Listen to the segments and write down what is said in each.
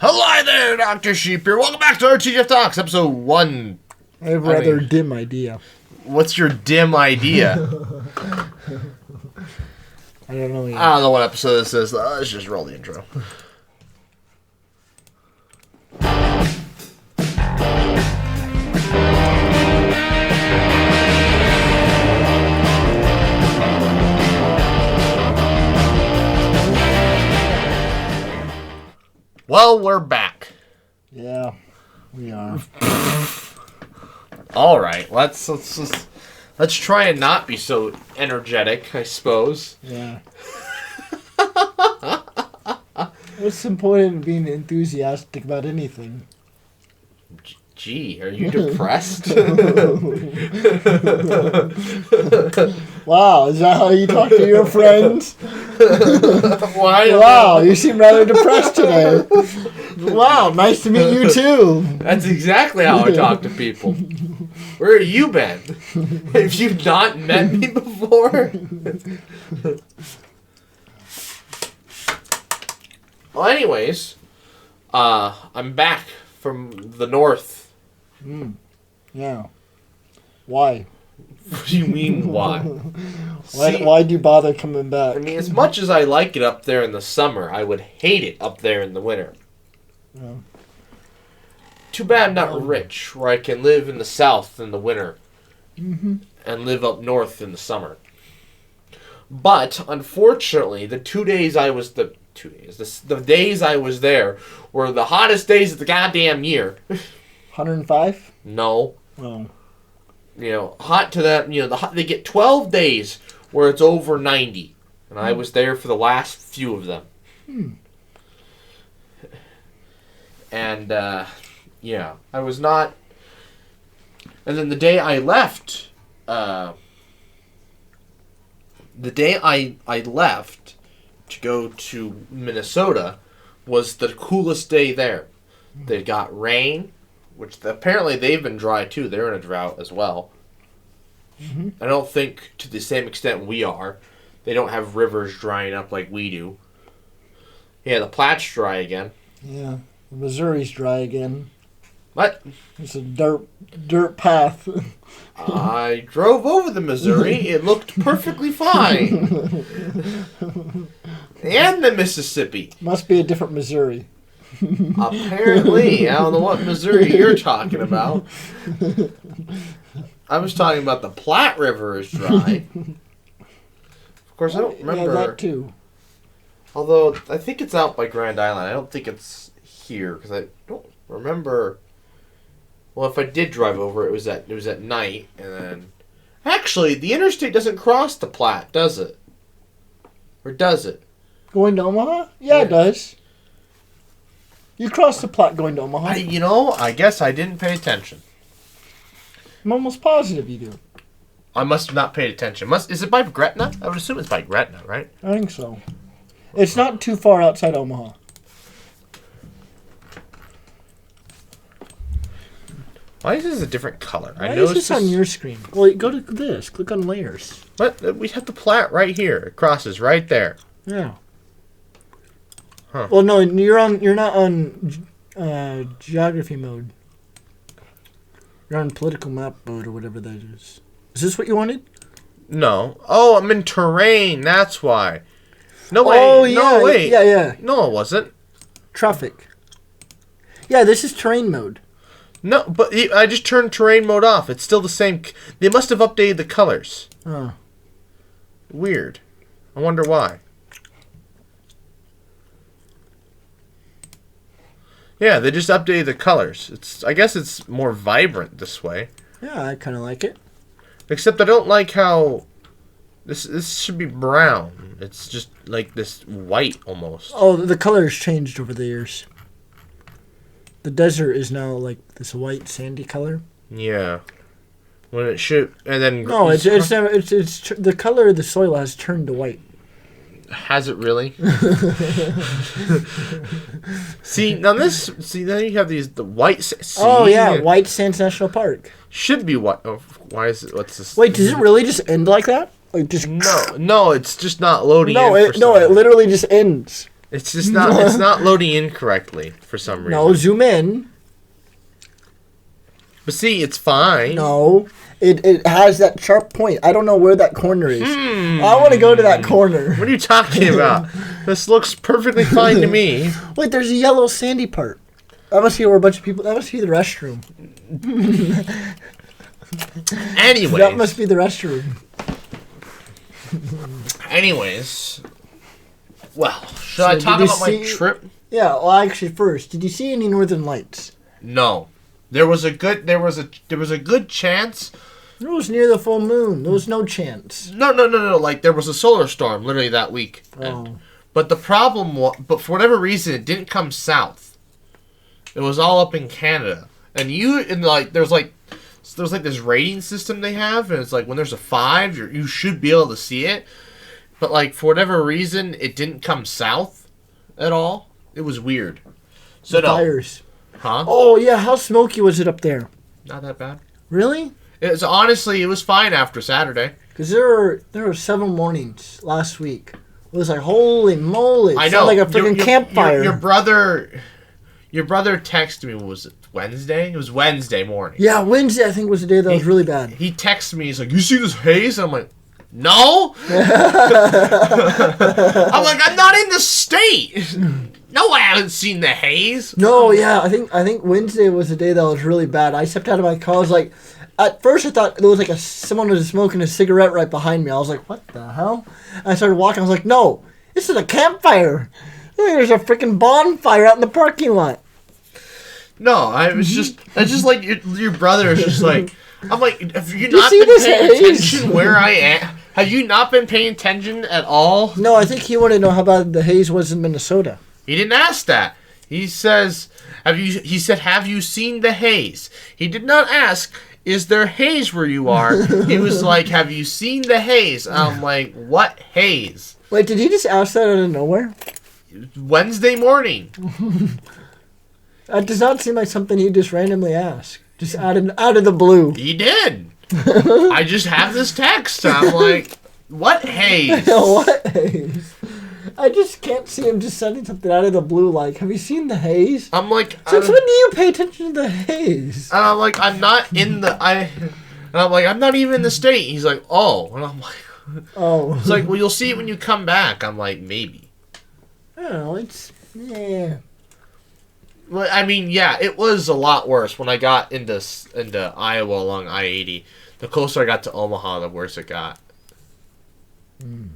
Hello there, Dr. Sheep here. Welcome back to our TGIF Talks, episode 1. I have a rather dim idea. What's your dim idea? I don't know yet. I don't know what episode this is. Let's just roll the intro. Well, we're back. Yeah, we are. All right, let's try and not be so energetic, I suppose. Yeah. What's the point in being enthusiastic about anything? Gee, are you depressed? Wow, is that how you talk to your friends? Why? Wow, you seem rather depressed today. Wow, nice to meet you too. That's exactly how I talk to people. Where have you been? Have you not met me before? Well, anyways, I'm back from the north. Yeah. Why? What do you mean, why? Why do you bother coming back? I mean, as much as I like it up there in the summer, I would hate it up there in the winter. Yeah. Too bad I'm not rich, where I can live in the south in the winter and live up north in the summer. But unfortunately, the days I was there were the hottest days of the goddamn year. 105? No, Oh. you know, hot to that. You know, they get 12 days where it's over 90, and I was there for the last few of them. And yeah, I was not. And then the day I left, to go to Minnesota was the coolest day there. They got rain, which apparently they've been dry too. They're in a drought as well. I don't think to the same extent we are. They don't have rivers drying up like we do. Yeah, the Platte's dry again. Yeah. Missouri's dry again. What? It's a dirt path. I drove over the Missouri. It looked perfectly fine. And the Mississippi. Must be a different Missouri. Apparently. I don't know what Missouri you're talking about. I was talking about the Platte River is dry. Of course, I don't remember. Yeah, that too. Although, I think it's out by Grand Island. I don't think it's here, because I don't remember. Well, if I did drive over, it was at night, and then... Actually, the interstate doesn't cross the Platte, does it? Or does it? Going to Omaha? Yeah, it does. You cross the Platte going to Omaha. I guess I didn't pay attention. I'm almost positive you do. I must have not paid attention. Is it by Gretna? I would assume it's by Gretna, right? I think so. It's not too far outside Omaha. Why is this a different color? Why is this on your screen? Well, go to this. Click on layers. What? We have the Platte right here. It crosses right there. Yeah. Huh. Well, no, you're not on geography mode. You're on political map mode or whatever that is. Is this what you wanted? No. Oh, I'm in terrain. That's why. No, wait. Oh, yeah. No, wait. Yeah. No, it wasn't. Traffic. Yeah, this is terrain mode. No, but I just turned terrain mode off. It's still the same. They must have updated the colors. Oh. Weird. I wonder why. Yeah, they just updated the colors. I guess it's more vibrant this way. Yeah, I kind of like it. Except I don't like how this should be brown. It's just like this white almost. Oh, the color has changed over the years. The desert is now like this white sandy color. Yeah. When it should, and then no, it's the color of the soil has turned to white. Has it really? See now you have the white. Oh yeah, White Sands National Park. Should be what? Oh, why is it? What's this? Wait, does it really just end like that? Like just no, it's just not loading. No, it literally just ends. It's just not. It's not loading in correctly for some reason. No, zoom in. But see, it's fine. No, it has that sharp point. I don't know where that corner is. I want to go to that corner. What are you talking about? This looks perfectly fine to me. Wait, there's a yellow sandy part. That must be where a bunch of people. That must be the restroom. Anyways. That must be the restroom. Anyways. Well, should I talk about my trip? Yeah, well, actually, first, did you see any northern lights? No. There was a good chance. It was near the full moon. There was no chance. No. Like, there was a solar storm literally that week. Oh. But the problem was, but for whatever reason, it didn't come south. It was all up in Canada. And there's this rating system they have, and it's like when there's a 5, you should be able to see it. But like for whatever reason, it didn't come south at all. It was weird. So the fires. Huh? Oh yeah, how smoky was it up there? Not that bad. Really? It was fine after Saturday. Because there were 7 mornings last week. It was like, holy moly! I know. Like a freaking campfire. Your brother texted me. What was it? Wednesday? It was Wednesday morning. Yeah, Wednesday I think was the day that was really bad. He texted me. He's like, "You see this haze?" I'm like, "No." I'm like, "I'm not in the state." No, I haven't seen the haze. No, yeah, I think Wednesday was the day that was really bad. I stepped out of my car. I was like, at first I thought there was like someone was smoking a cigarette right behind me. I was like, what the hell? And I started walking. I was like, no, this is a campfire. There's a freaking bonfire out in the parking lot. No, it's just like your brother is just like, I'm like, have you not see been this paying haze? attention where I am? Have you not been paying attention at all? No, I think he wanted to know how bad the haze was in Minnesota. He didn't ask that. He says, he said, have you seen the haze? He did not ask, is there haze where you are? He was like, have you seen the haze? I'm like, what haze? Wait, did he just ask that out of nowhere? Wednesday morning. That does not seem like something he just randomly asked. Just out of the blue. He did. I just have this text. I'm like, what haze? What haze? I just can't see him just sending something out of the blue like, have you seen the haze? I'm like... Since when do you pay attention to the haze? And I'm like, I'm not in the... And I'm like, I'm not even in the state. He's like, oh. And I'm like... Oh. He's like, well, you'll see it when you come back. I'm like, maybe. I don't know, yeah. Well, I mean, yeah, it was a lot worse when I got into Iowa along I-80. The closer I got to Omaha, the worse it got. Mm.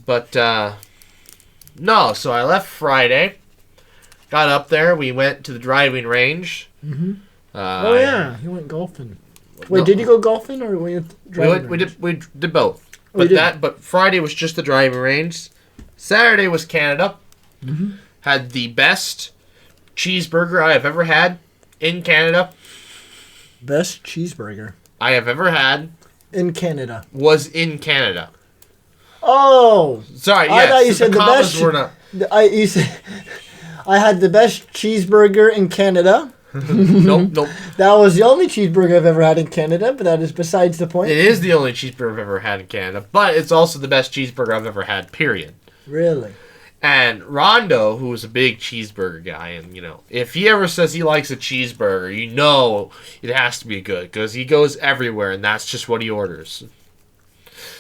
But, no, so I left Friday. Got up there. We went to the driving range. Mm-hmm. Oh, yeah. You went golfing. Wait, did you go golfing or were you driving? We did both. But Friday was just the driving range. Saturday was Canada. Mm-hmm. Had the best cheeseburger I have ever had in Canada. Best cheeseburger I have ever had in Canada was in Canada. Oh, sorry. I thought you said the best. You said I had the best cheeseburger in Canada. Nope. That was the only cheeseburger I've ever had in Canada, but that is besides the point. It is the only cheeseburger I've ever had in Canada, but it's also the best cheeseburger I've ever had. Period. Really. And Rondo, who is a big cheeseburger guy, and, if he ever says he likes a cheeseburger, it has to be good, because he goes everywhere, and that's just what he orders.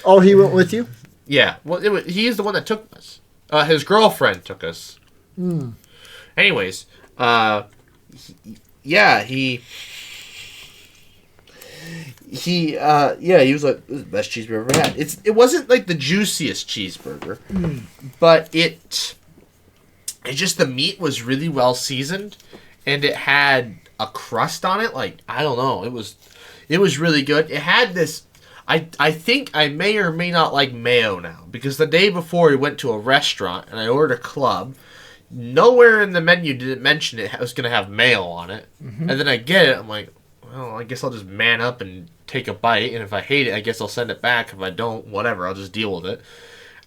Oh, he went with you? Yeah. Well, he's the one that took us. His girlfriend took us. Mm. Anyways, he was like, this is the best cheeseburger I've ever had. It wasn't like the juiciest cheeseburger, but it just, the meat was really well seasoned, and it had a crust on it. Like, I don't know, it was really good. It had this, I think I may or may not like mayo now, because the day before we went to a restaurant and I ordered a club. Nowhere in the menu did it mention it was going to have mayo on it. Mm-hmm. And then I get it, I'm like, well, I guess I'll just man up and take a bite, and if I hate it, I guess I'll send it back. If I don't, whatever, I'll just deal with it.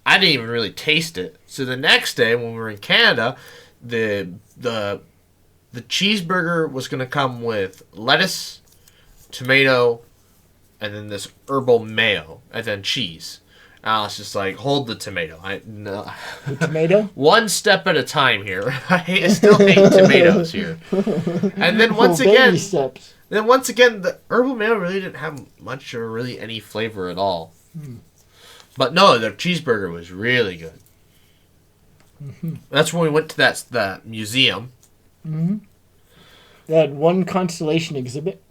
I didn't even really taste it. So the next day, when we were in Canada, the cheeseburger was going to come with lettuce, tomato, and then this herbal mayo, and then cheese. Alice just like, hold the tomato. No. The tomato? One step at a time here. I still hate tomatoes here. And then once again, baby steps. The herbal mayo really didn't have much or really any flavor at all. But no, the cheeseburger was really good. That's when we went to that museum. They had one constellation exhibit.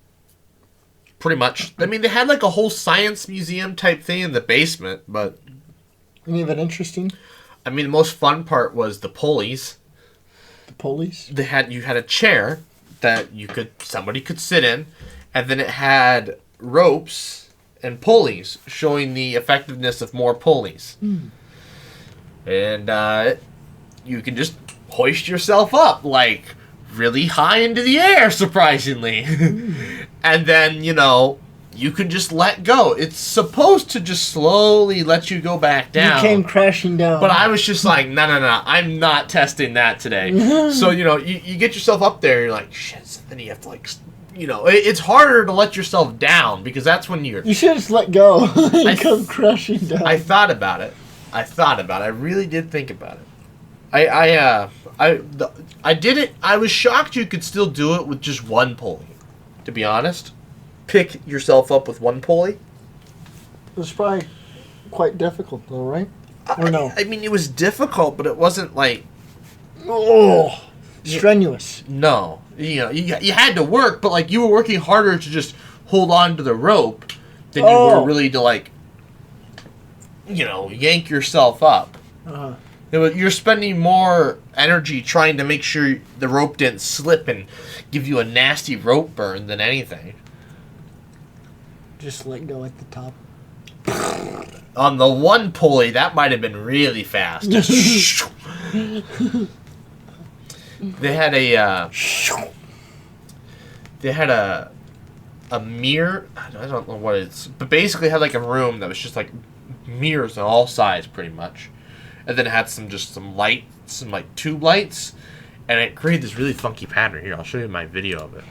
Pretty much. I mean, they had like a whole science museum type thing in the basement, but... Any of it interesting? I mean, the most fun part was the pulleys. The pulleys? You had a chair that somebody could sit in, and then it had ropes and pulleys showing the effectiveness of more pulleys. And you can just hoist yourself up like really high into the air, surprisingly. And then, you can just let go. It's supposed to just slowly let you go back down. You came crashing down. But I was just like, no, I'm not testing that today. So, you get yourself up there, and you're like, shit, then you have to like, it's harder to let yourself down because that's when you're... You should just let go and come crashing down. I thought about it. I really did think about it. I did it. I was shocked you could still do it with just one pulley, to be honest. Pick yourself up with one pulley. It was probably quite difficult, though, right? Or no? I mean, it was difficult, but it wasn't like... Oh, strenuous. No. You had to work, but like you were working harder to just hold on to the rope than you were really to like, yank yourself up. You're spending more energy trying to make sure the rope didn't slip and give you a nasty rope burn than anything. Just let go at the top. On the one pulley, that might have been really fast. They had a mirror. I don't know what it's, but basically had like a room that was just like mirrors on all sides, pretty much, and then it had some light, some like tube lights, and it created this really funky pattern. Here, I'll show you my video of it.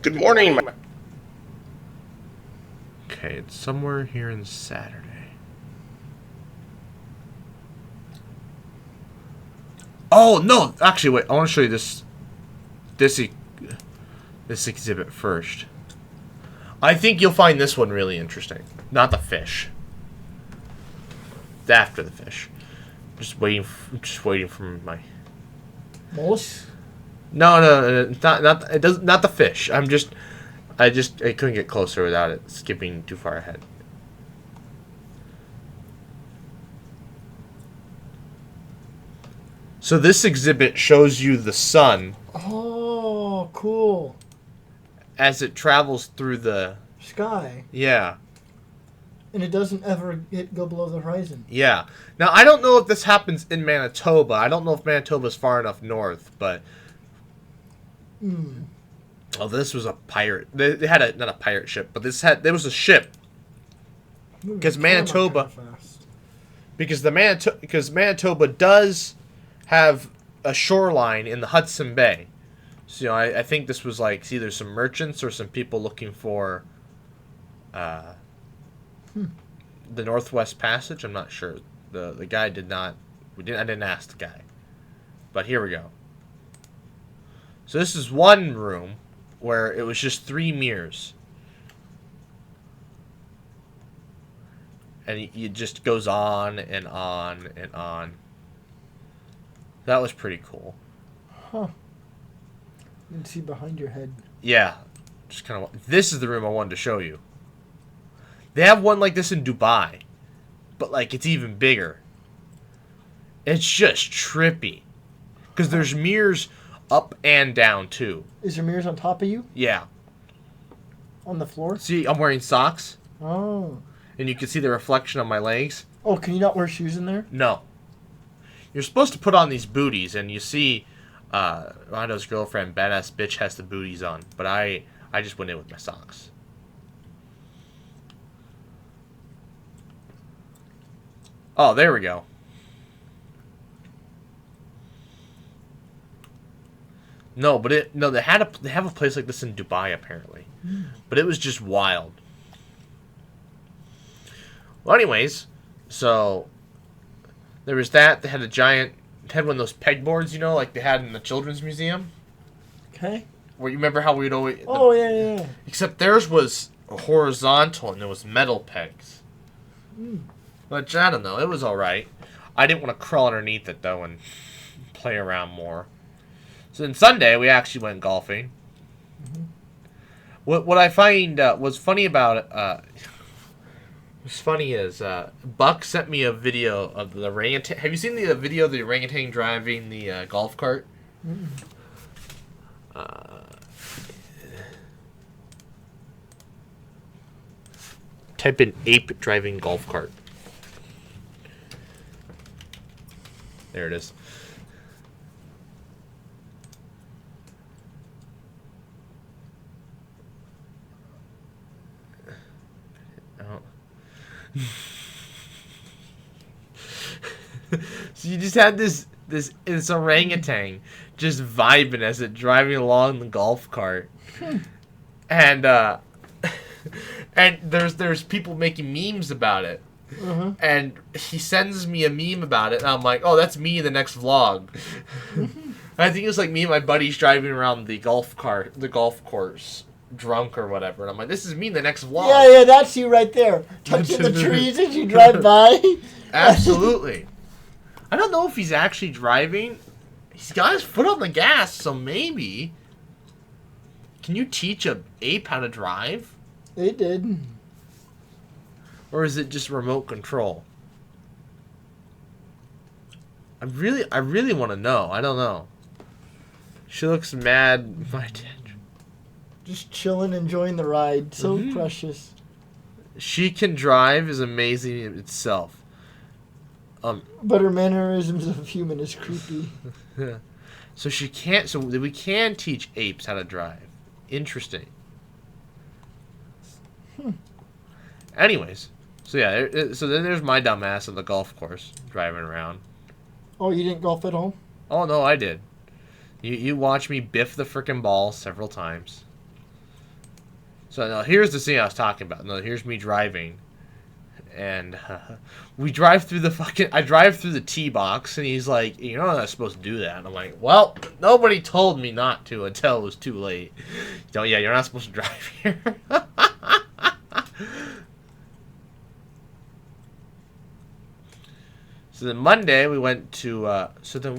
Good morning. Okay, it's somewhere here in Saturday. Oh no! Actually, wait. I want to show you this exhibit first. I think you'll find this one really interesting. Not the fish. After the fish. Just waiting for my. Mollusk? No, not it doesn't. Not the fish. I couldn't get closer without it skipping too far ahead. So this exhibit shows you the sun. Oh, cool. As it travels through the sky. Yeah. And it doesn't ever go below the horizon. Yeah. Now I don't know if this happens in Manitoba. I don't know if Manitoba's far enough north, but. Oh, this was a pirate. They had not a pirate ship, but there was a ship. Because Manitoba, because Manitoba does have a shoreline in the Hudson Bay. So I think this was like either some merchants or some people looking for the Northwest Passage. I'm not sure. The guy did not. I didn't ask the guy, but here we go. So this is one room where it was just 3 mirrors. And it just goes on and on and on. That was pretty cool. Huh. You can see behind your head. Yeah. Just kind of. This is the room I wanted to show you. They have one like this in Dubai. But like it's even bigger. It's just trippy. Because there's mirrors up and down too. Is there mirrors on top of you? Yeah. On the floor? See, I'm wearing socks. Oh. And you can see the reflection on my legs. Oh, can you not wear shoes in there? No. You're supposed to put on these booties, and you see Rondo's girlfriend, Badass Bitch, has the booties on. But I just went in with my socks. Oh, there we go. No, but they have a place like this in Dubai apparently, but it was just wild. Well, anyways, so there was that. They had had one of those pegboards, like they had in the children's museum. Okay. Where you remember how we'd always... Oh, yeah. Except theirs was horizontal and there was metal pegs. Which, I don't know, it was alright. I didn't want to crawl underneath it, though, and play around more. So then Sunday, we actually went golfing. What I find was funny about it... what's funny is Buck sent me a video of the orangutan. Have you seen the video of the orangutan driving the golf cart? Type in ape driving golf cart. There it is. Oh. So you just had this orangutan just vibing as it driving along the golf cart, and and there's people making memes about it, and he sends me a meme about it, and I'm like, oh, that's me in the next vlog. I think it was like me and my buddies driving around the golf course, drunk or whatever, and I'm like, this is me in the next vlog. Yeah, that's you right there, touching the trees as you drive by. Absolutely. I don't know if he's actually driving. He's got his foot on the gas, so maybe. Can you teach a ape how to drive? They did. Or is it just remote control? I really want to know. I don't know. She looks mad. My dad. Just chilling, enjoying the ride. So precious. She can drive is amazing in itself. But her mannerisms of human is creepy. So she can't. So we can teach apes how to drive. Interesting. Anyways, so yeah. So then there's my dumbass at the golf course driving around. Oh, you didn't golf at home? Oh no, I did. You watched me biff the frickin' ball several times. So now here's the scene I was talking about. No, here's me driving. And we drive through I drive through the tee box, and he's like, you're not supposed to do that. And I'm like, well, nobody told me not to until it was too late. So yeah, you're not supposed to drive here. So then Monday we went to, so then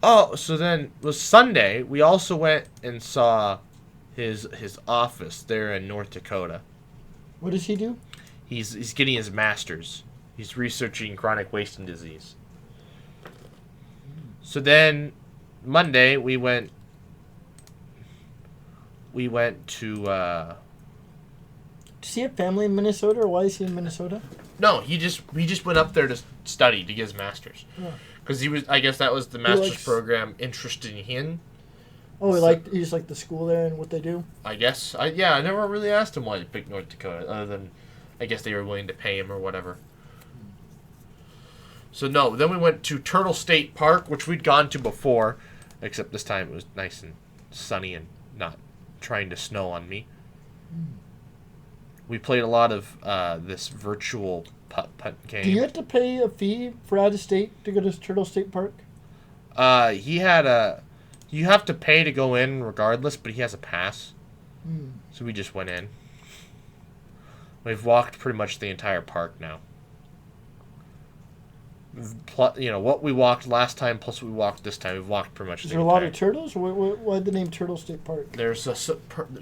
it was Sunday. We also went and saw his office there in North Dakota. What does he do? He's getting his master's. He's researching chronic wasting disease. So then Monday we went to Does he have family in Minnesota, or why is he in Minnesota? no, he just went up there to study to get his master's. Because I guess that was the master's program interested in him. Oh, he just liked the school there and what they do? I guess. I never really asked him why he picked North Dakota, other than I guess they were willing to pay him or whatever. So no, then we went to Turtle State Park, which we'd gone to before, except this time it was nice and sunny and not trying to snow on me. We played a lot of this virtual putt game. Do you have to pay a fee for out of state to go to Turtle State Park? He had you have to pay to go in regardless, but he has a pass. So we just went in. We've walked pretty much the entire park now. What we walked last time plus what we walked this time, we've walked pretty much. Is there a lot of turtles? Why'd the name Turtle State Park? There's a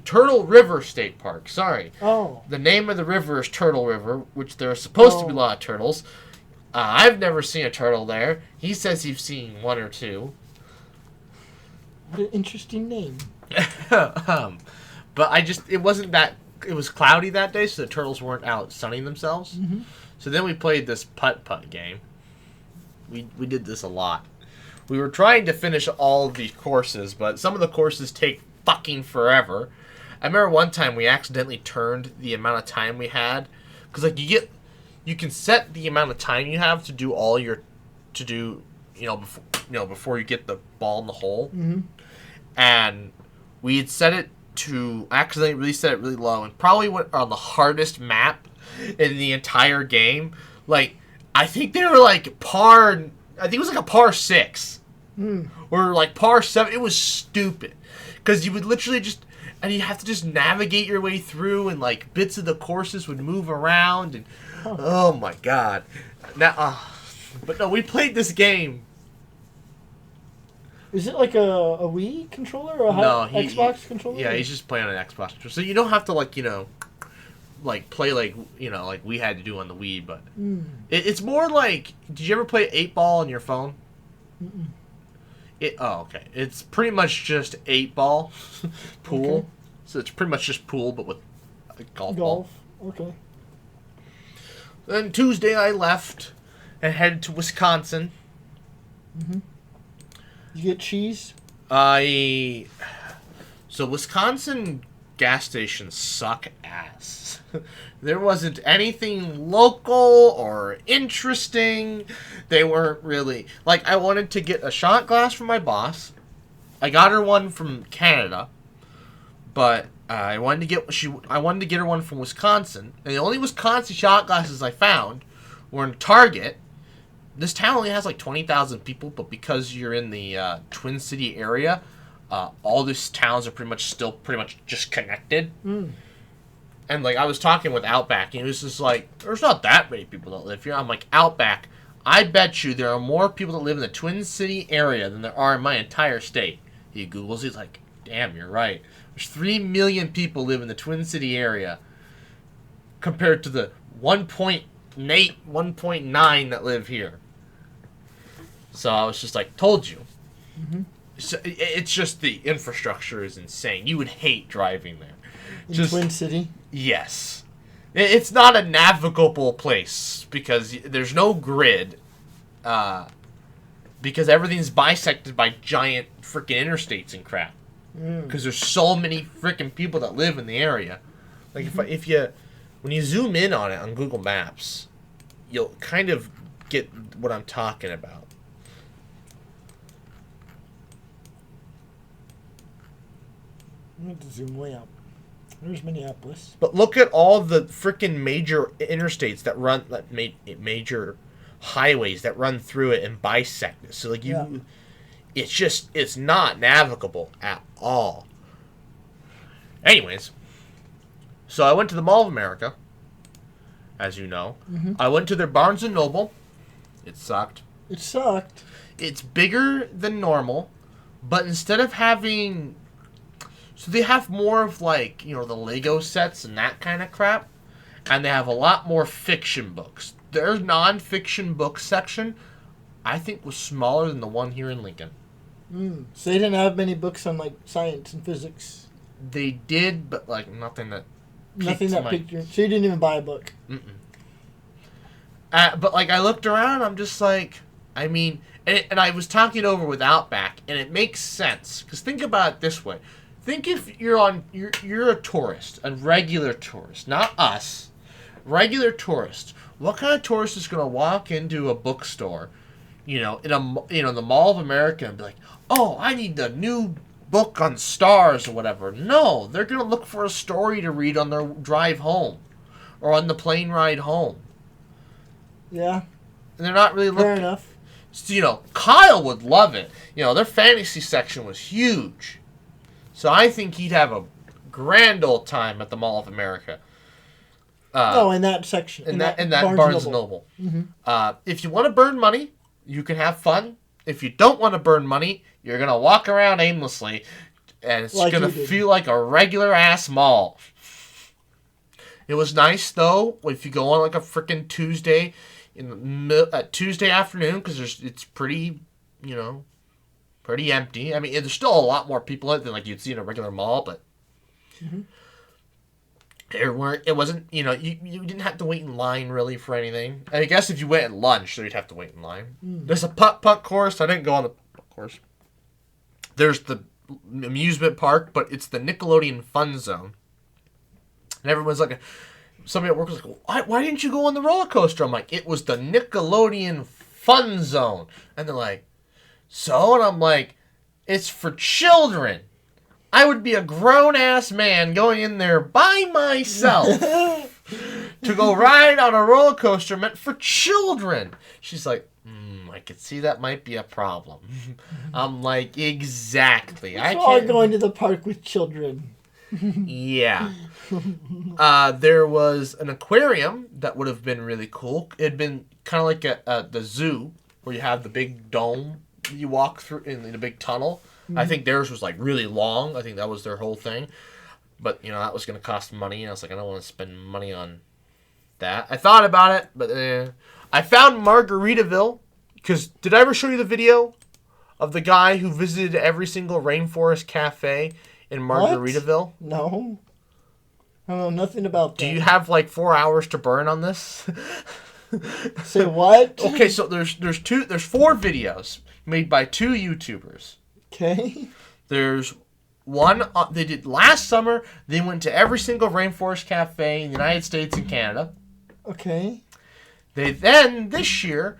Turtle River State Park. Sorry. Oh. The name of the river is Turtle River, which there are supposed to be a lot of turtles. I've never seen a turtle there. He says he's seen one or two. What an interesting name. But it wasn't that. It was cloudy that day, so the turtles weren't out sunning themselves. So then we played this putt game. We did this a lot. We were trying to finish all of these courses, but some of the courses take fucking forever. I remember one time we accidentally turned the amount of time we had, because you can set the amount of time you have to do all your before you get the ball in the hole. and we had set it to accidentally really set it really low, and probably went on the hardest map in the entire game. Like, I think they were like par. I think it was like a par 6. Or like par 7. It was stupid. Because you would literally just. And you have to just navigate your way through, and like bits of the courses would move around. And oh my god. Now, but no, we played this game. Is it like a Wii controller or a Xbox controller? Yeah, he's just playing on an Xbox controller. So you don't have to like, like play like like we had to do on the Wii, but it's more like, did you ever play 8-Ball on your phone? Okay. It's pretty much just 8-Ball pool. Okay. So it's pretty much just pool, but with a golf ball. Okay. Then Tuesday I left and headed to Wisconsin. You get cheese? So Wisconsin gas stations suck ass. There wasn't anything local or interesting. They weren't really... Like, I wanted to get a shot glass from my boss. I got her one from Canada. But I wanted to get her one from Wisconsin. And the only Wisconsin shot glasses I found were in Target. This town only has like 20,000 people, but because you're in the Twin City area, all these towns are pretty much just connected. And like I was talking with Outback, and he was just like, "There's not that many people that live here." I'm like, "Outback, I bet you there are more people that live in the Twin City area than there are in my entire state." He Googles, he's like, "Damn, you're right. There's 3 million people live in the Twin City area compared to the 1.9 that live here." So I was just like, "Told you." So it's just the infrastructure is insane. You would hate driving there. In Twin City? Yes. It's not a navigable place because there's no grid. Because everything's bisected by giant freaking interstates and crap. Because there's so many freaking people that live in the area. Like when you zoom in on it on Google Maps, you'll kind of get what I'm talking about. I need to zoom way up. There's Minneapolis. But look at all the freaking major interstates that run, major highways that run through it and bisect it. So like it's not navigable at all. Anyways, so I went to the Mall of America, as you know. I went to their Barnes & Noble. It sucked. It sucked. It's bigger than normal, but instead of having... So they have more of like, the Lego sets and that kind of crap. And they have a lot more fiction books. Their non-fiction book section, I think, was smaller than the one here in Lincoln. So they didn't have many books on like science and physics. They did, but like nothing that piqued your... So you didn't even buy a book? But like I looked around, I'm just like, I mean... And I was talking over with Outback, and it makes sense. Because think about it this way. Think if you're a tourist, a regular tourist, not us, regular tourist. What kind of tourist is going to walk into a bookstore, in the Mall of America and be like, "Oh, I need the new book on stars or whatever"? No, they're going to look for a story to read on their drive home, or on the plane ride home. Yeah. And they're not really looking. Fair enough. So, Kyle would love it. Their fantasy section was huge. So I think he'd have a grand old time at the Mall of America. In that section. In that Barnes & Noble. If you want to burn money, you can have fun. If you don't want to burn money, you're going to walk around aimlessly, and it's going to feel like a regular-ass mall. It was nice, though, if you go on like a freaking Tuesday, Tuesday afternoon, because it's pretty, pretty empty. I mean, there's still a lot more people in it than like you'd see in a regular mall, but it wasn't, you didn't have to wait in line really for anything. I guess if you went at lunch, then you'd have to wait in line. There's a putt-putt course. I didn't go on the putt course. There's the amusement park, but it's the Nickelodeon Fun Zone. And everyone's like, somebody at work was like, why didn't you go on the roller coaster? I'm like, it was the Nickelodeon Fun Zone. And they're like, so? And I'm like, It's for children. I would be a grown-ass man going in there by myself to go ride on a roller coaster meant for children. She's like, I could see that might be a problem. I'm like, exactly. I can't going to the park with children. Yeah. There was an aquarium that would have been really cool. It'd been kind of like the zoo where you have the big dome you walk through in a big tunnel. I think theirs was like really long. I think that was their whole thing. But, that was going to cost money. And I was like, I don't want to spend money on that. I thought about it, but I found Margaritaville. Because did I ever show you the video of the guy who visited every single rainforest cafe in Margaritaville? What? No. I don't know nothing about that. Do you have like 4 hours to burn on this? Say what? Okay, so there's 4 videos made by 2 YouTubers. Okay. There's one they did last summer. They went to every single rainforest cafe in the United States and Canada. Okay. They then this year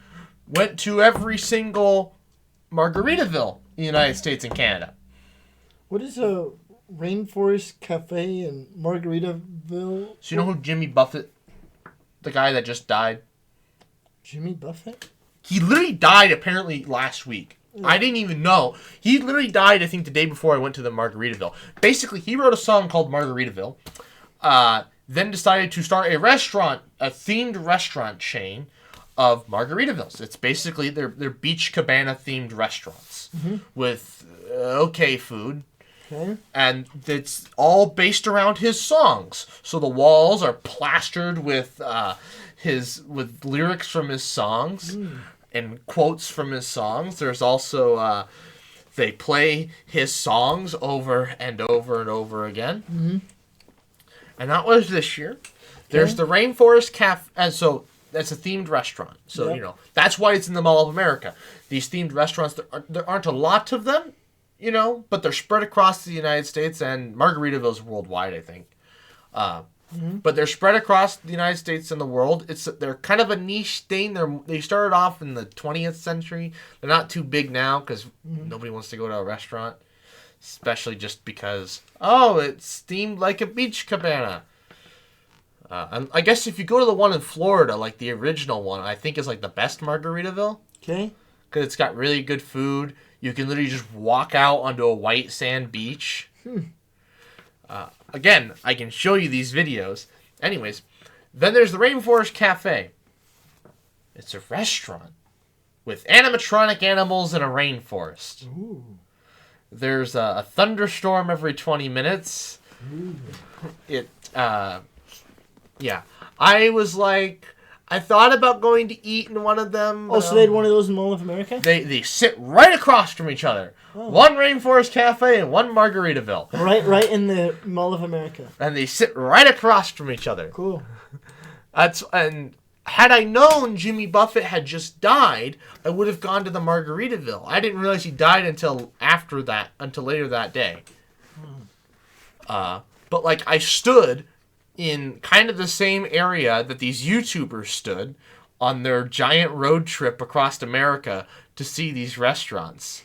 went to every single Margaritaville in the United States and Canada. What is a rainforest cafe in Margaritaville? So you know who Jimmy Buffett, the guy that just died? Jimmy Buffett? He literally died apparently last week. Yeah. I didn't even know. He literally died, I think, the day before I went to the Margaritaville. Basically, he wrote a song called Margaritaville, then decided to start a themed restaurant chain of Margaritavilles. It's basically they're beach cabana themed restaurants with okay food. Okay. And it's all based around his songs. So the walls are plastered with lyrics from his songs and quotes from his songs. There's also they play his songs over and over and over again. Mm-hmm. And that was this year. There's the Rainforest Cafe, and so that's a themed restaurant. So, that's why it's in the Mall of America. These themed restaurants, there aren't a lot of them, but they're spread across the United States, and Margaritaville's worldwide, I think. But they're spread across the United States and the world. They're kind of a niche thing. They started off in the 20th century. They're not too big now because nobody wants to go to a restaurant, especially just because, it's themed like a beach cabana. And I guess if you go to the one in Florida, like the original one, I think is like the best Margaritaville. Okay. Because it's got really good food. You can literally just walk out onto a white sand beach. Again, I can show you these videos. Anyways, then there's the Rainforest Cafe. It's a restaurant with animatronic animals in a rainforest. Ooh. There's a thunderstorm every 20 minutes. Ooh. Yeah. I thought about going to eat in one of them. Oh, so they had one of those in Mall of America? They sit right across from each other. Oh. One Rainforest Cafe and one Margaritaville. Right in the Mall of America. And they sit right across from each other. Cool. And had I known Jimmy Buffett had just died, I would have gone to the Margaritaville. I didn't realize he died until later that day. But I stood in kind of the same area that these YouTubers stood on their giant road trip across America to see these restaurants.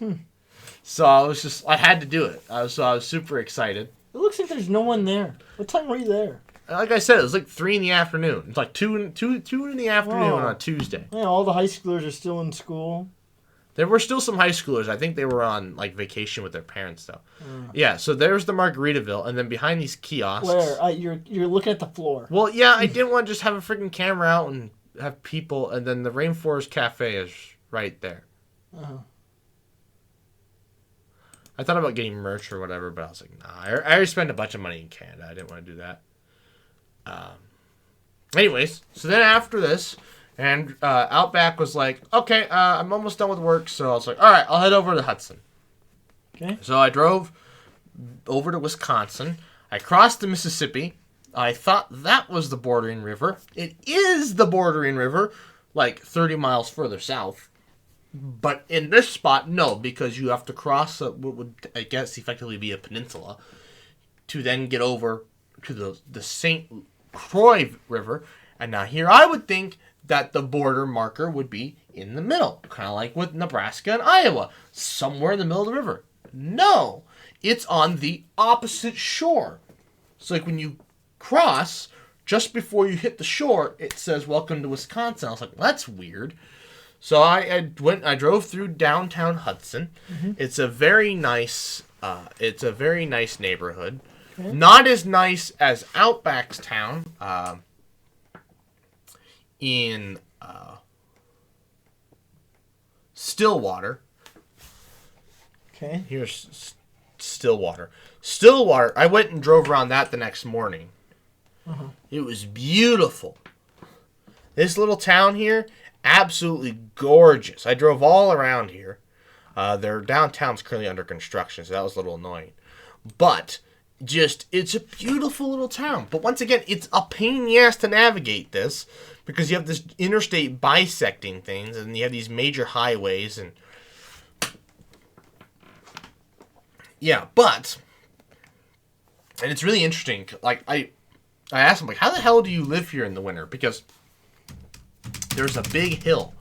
So I had to do it. I was super excited. It looks like there's no one there. What time were you there? Like I said, it was like 3 in the afternoon. It's like 2 in the afternoon on a Tuesday. Yeah, all the high schoolers are still in school. There were still some high schoolers. I think they were on vacation with their parents though. Yeah, so there's the Margaritaville, and then behind these kiosks. Where you're looking at the floor. Well, yeah, I didn't want to just have a freaking camera out and have people, and then the Rainforest Cafe is right there. I thought about getting merch or whatever, but I was like, nah. I already spent a bunch of money in Canada. I didn't want to do that. Anyways, so then after this. And Outback was like, okay, I'm almost done with work. So I was like, all right, I'll head over to Hudson. Okay. So I drove over to Wisconsin. I crossed the Mississippi. I thought that was the bordering river. It is the bordering river, 30 miles further south. But in this spot, no, because you have to cross what would, I guess, effectively be a peninsula to then get over to the St. Croix River. And now here I would think that the border marker would be in the middle, kind of like with Nebraska and Iowa, somewhere in the middle of the river. No, it's on the opposite shore. It's like when you cross, just before you hit the shore, it says "Welcome to Wisconsin." I was like, that's weird. So I drove through downtown Hudson. Mm-hmm. It's a very nice neighborhood. Okay. Not as nice as Outback's town in Stillwater. Okay. Here's Stillwater. Stillwater, I went and drove around that the next morning. Uh-huh. It was beautiful. This little town here, absolutely gorgeous. I drove all around here. Their downtown's currently under construction, so that was a little annoying. But it's a beautiful little town. But once again, it's a pain in the ass to navigate this because you have this interstate bisecting things, and you have these major highways, and yeah, and it's really interesting. Like I asked him, like, how the hell do you live here in the winter? Because there's a big hill.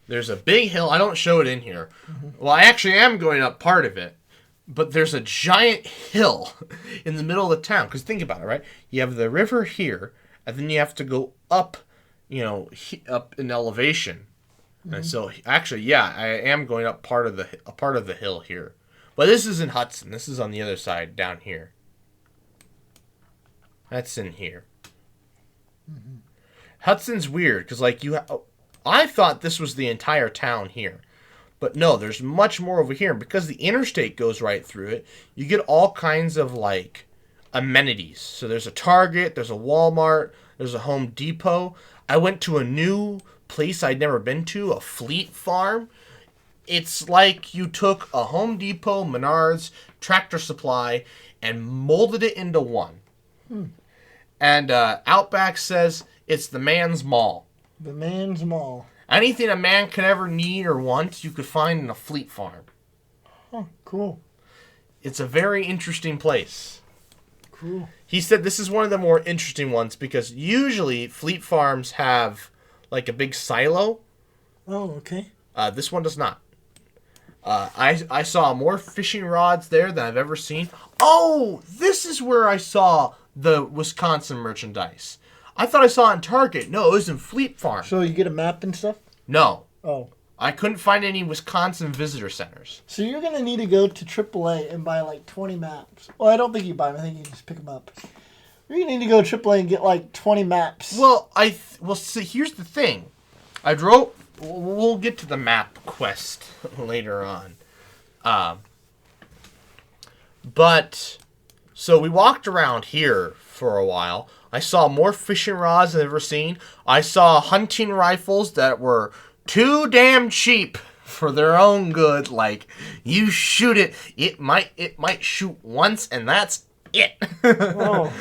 There's a big hill. I don't show it in here. Mm-hmm. Well, I actually am going up part of it. But there's a giant hill in the middle of the town. Because think about it, right? You have the river here, and then you have to go up, up in elevation. Mm-hmm. And so, actually, yeah, I am going up part of the hill here. But this is in Hudson. This is on the other side, down here. That's in here. Mm-hmm. Hudson's weird, because, like, I thought this was the entire town here. But no, there's much more over here. And because the interstate goes right through it, you get all kinds of, like, amenities. So there's a Target, there's a Walmart, there's a Home Depot. I went to a new place I'd never been to, a Fleet Farm. It's like you took a Home Depot, Menards, Tractor Supply, and molded it into one. And Outback says it's the man's mall. The man's mall. Anything a man could ever need or want, you could find in a Fleet Farm. Oh, cool. It's a very interesting place. Cool. He said this is one of the more interesting ones because usually Fleet Farms have like a big silo. Oh, okay. This one does not. I saw more fishing rods there than I've ever seen. Oh, this is where I saw the Wisconsin merchandise. I thought I saw it in Target. No, it was in Fleet Farm. So you get a map and stuff? No. Oh. I couldn't find any Wisconsin visitor centers. So you're going to need to go to AAA and buy like 20 maps. Well, I don't think you buy them. I think you just pick them up. You're going to need to go to AAA and get like 20 maps. Well, see, here's the thing. We'll get to the map quest later on. But, so we walked around here for a while. I saw more fishing rods than I've ever seen. I saw hunting rifles that were too damn cheap for their own good. Like, you shoot it, it might shoot once, and that's it. Oh.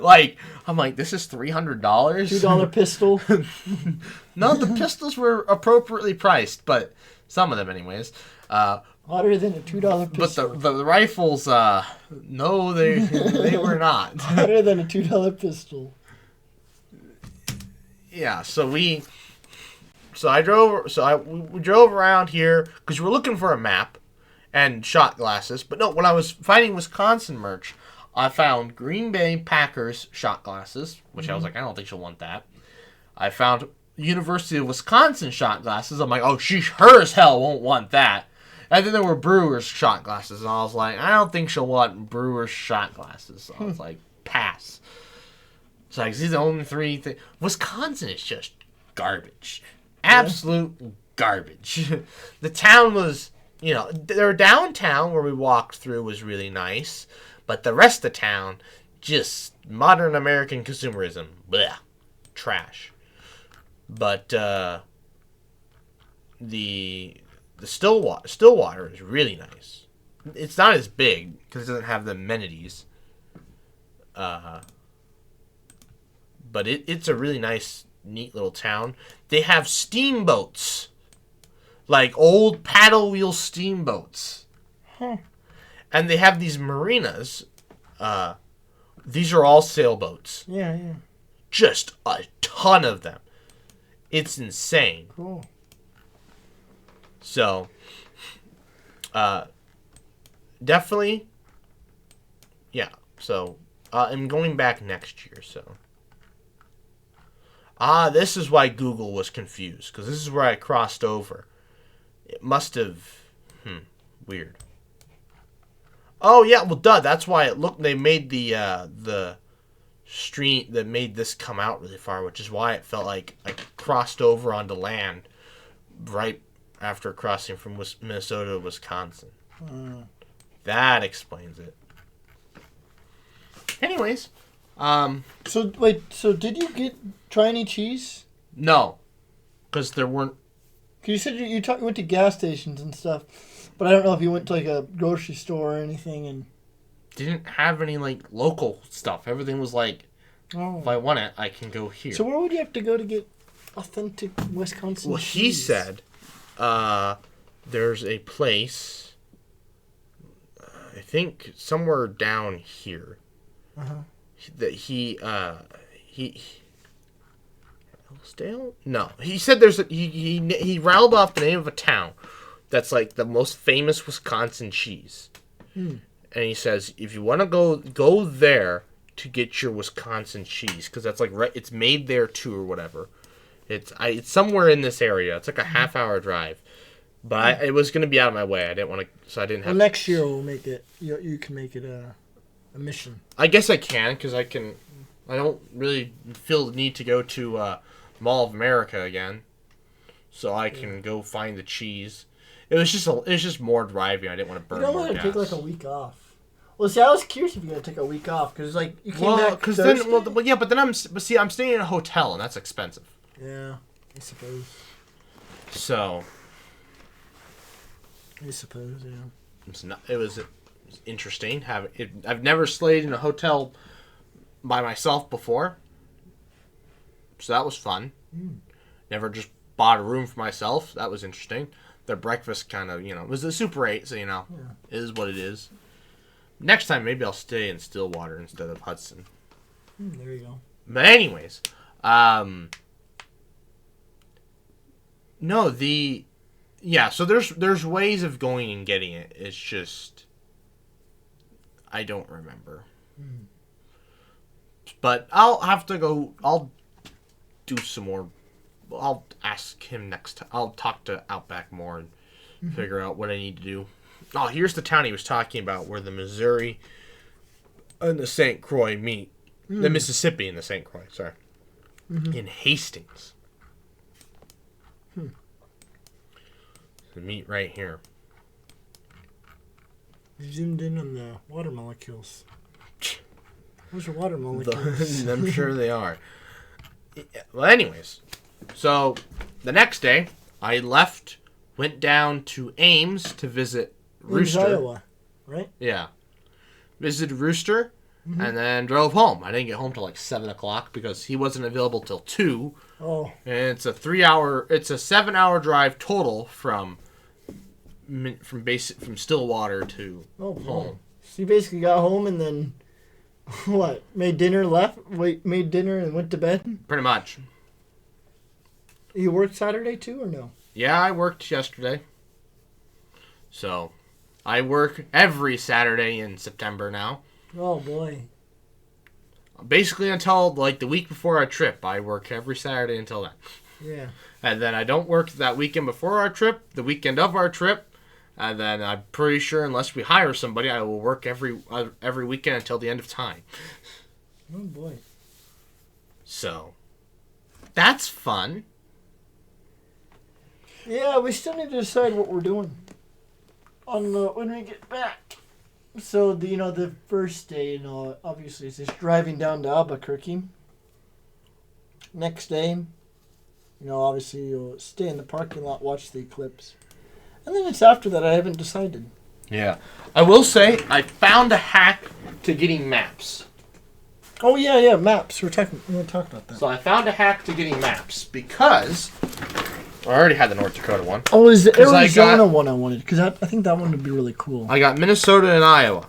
Like, I'm like, this is $300? $2 pistol. No, the pistols were appropriately priced, but some of them anyways. Hotter than a $2 pistol. But the rifles, no, they were not. Hotter than a $2 pistol. Yeah, we drove around here because we were looking for a map and shot glasses. But no, when I was finding Wisconsin merch, I found Green Bay Packers shot glasses, which I was like, I don't think she'll want that. I found University of Wisconsin shot glasses. I'm like, oh, she sure as hell won't want that. And then there were Brewers shot glasses, and I was like, I don't think she'll want Brewers shot glasses. So I was like, pass. So like, these are the only three things. Wisconsin is just garbage. Absolute garbage. The town was, their downtown where we walked through was really nice, but the rest of town, just modern American consumerism. Blech. Trash. But the Stillwater is really nice. It's not as big because it doesn't have the amenities. But it's a really nice, neat little town. They have steamboats. Like old paddle wheel steamboats. Huh. And they have these marinas. These are all sailboats. Yeah. Just a ton of them. It's insane. Cool. So, Definitely. Yeah. So I'm going back next year. So. This is why Google was confused, because this is where I crossed over. It must have... weird. Oh, yeah, well, duh, that's why it looked... They made the stream that made this come out really far, which is why it felt like I crossed over onto land right after crossing from Minnesota to Wisconsin. That explains it. Anyways... So wait. So did you try any cheese? No, because there weren't. Cause you said you went to gas stations and stuff, but I don't know if you went to like a grocery store or anything and Didn't have any like local stuff. Everything was like, if I want it, I can go here. So where would you have to go to get authentic Wisconsin cheese? He said, there's a place. I think somewhere down here. That he Hillsdale? No. He said there's he rattled off the name of a town that's like the most famous Wisconsin cheese. And he says if you want to go there to get your Wisconsin cheese, because that's like it's made there too or whatever. It's somewhere in this area. It's like a half-hour drive. But it was going to be out of my way. I didn't want to, so I didn't have. Well, next year we'll make it. You can make it a mission. I guess I can, because I don't really feel the need to go to Mall of America again, so I can go find the cheese. It was just more driving. I didn't want to burn more gas. You don't want to take like a week off. Well, see, I was curious if you're gonna take a week off because like you came back Thursday. But I'm staying in a hotel and that's expensive. Yeah, I suppose. So. I suppose, yeah. It was interesting. I've never stayed in a hotel by myself before, so that was fun. Never just bought a room for myself. That was interesting. Their breakfast kind of, it was a Super 8, so, it is what it is. Next time, maybe I'll stay in Stillwater instead of Hudson. There you go. But anyways, so there's ways of going and getting it. It's just I don't remember. But I'll have to go. I'll do some more. I'll ask him next time. I'll talk to Outback more and figure out what I need to do. Oh, here's the town he was talking about where the Missouri and the St. Croix meet. The Mississippi and the St. Croix, sorry. In Hastings. The meet right here. You zoomed in on the water molecules. Where's your water molecules? I'm sure they are. Well, anyways. So, the next day, I went down to Ames to visit Rooster. Iowa, right? Yeah. Visited Rooster, and then drove home. I didn't get home till like 7 o'clock because he wasn't available till 2. Oh. And it's a 7-hour drive total from Stillwater to home. So you basically got home and then what? Made dinner and went to bed? Pretty much. You worked Saturday too or no? Yeah, I worked yesterday. So, I work every Saturday in September now. Oh boy. Basically until like the week before our trip. I work every Saturday until then. Yeah. And then I don't work that weekend before our trip, the weekend of our trip. And then I'm pretty sure unless we hire somebody, I will work every weekend until the end of time. Oh boy. So, that's fun. Yeah, we still need to decide what we're doing on when we get back. So the first day, obviously it's just driving down to Albuquerque. Next day, obviously you'll stay in the parking lot, watch the eclipse. And then it's after that I haven't decided. Yeah. I will say I found a hack to getting maps. Oh yeah, maps. We're talking about that. So I found a hack to getting maps because I already had the North Dakota one. Oh, is the Arizona one I wanted? Because I think that one would be really cool. I got Minnesota and Iowa.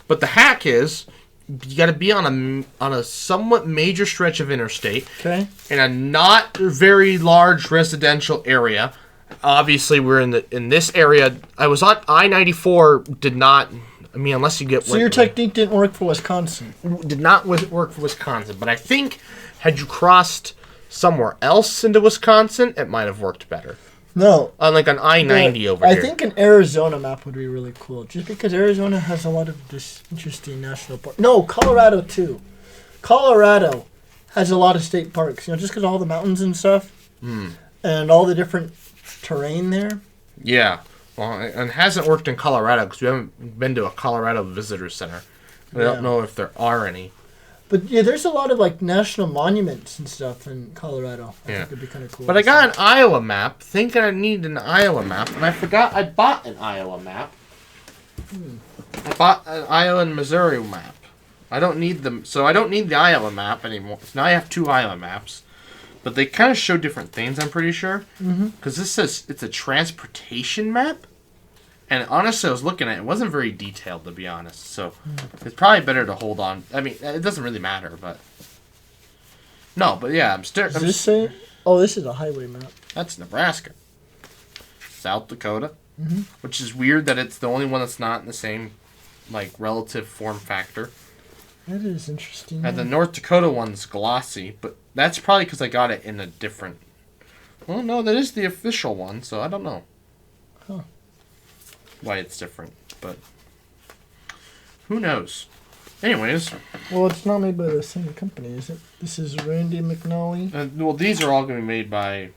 But the hack is you got to be on a somewhat major stretch of interstate. Okay. In a not very large residential area. obviously we're in this area. I was on I-94. Did not. I mean, unless you get. So your technique didn't work for Wisconsin. Did not work for Wisconsin, but I think had you crossed somewhere else into Wisconsin, it might have worked better. No. Like on I-90 over here. I think an Arizona map would be really cool, just because Arizona has a lot of this interesting national parks. No, Colorado too. Colorado has a lot of state parks, just because of all the mountains and stuff, and all the different terrain there. Yeah. Well, and it hasn't worked in Colorado because we haven't been to a Colorado visitor center. I don't know if there are any. But yeah, there's a lot of like national monuments and stuff in Colorado. I think it'd be kind of cool. But I got an Iowa map, thinking I needed an Iowa map, and I forgot I bought an Iowa map. I bought an Iowa and Missouri map. I don't need them, so I don't need the Iowa map anymore. Now I have 2 Iowa maps, but they kind of show different things. I'm pretty sure because this says it's a transportation map. And honestly, I was looking at it. It wasn't very detailed, to be honest. So it's probably better to hold on. I mean, it doesn't really matter, but... No, but yeah, I'm still... Does this say... Oh, this is a highway map. That's Nebraska. South Dakota. Which is weird that it's the only one that's not in the same, like, relative form factor. That is interesting. And the North Dakota one's glossy, but that's probably because I got it in a different... Well, no, that is the official one, so I don't know. Huh. Why it's different, but who knows? Anyways. Well, it's not made by the same company, is it? This is Randy McNally. Well, these are all going to be made by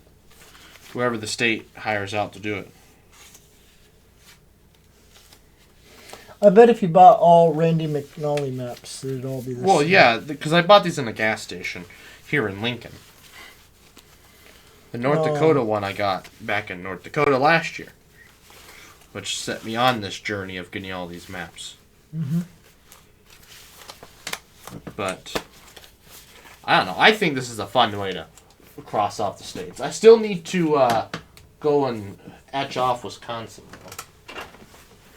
whoever the state hires out to do it. I bet if you bought all Randy McNally maps, it'd all be the same. Well, yeah, because I bought these in a gas station here in Lincoln. The North Dakota one I got back in North Dakota last year, which set me on this journey of getting all these maps. But I don't know. I think this is a fun way to cross off the states. I still need to go and etch off Wisconsin, though.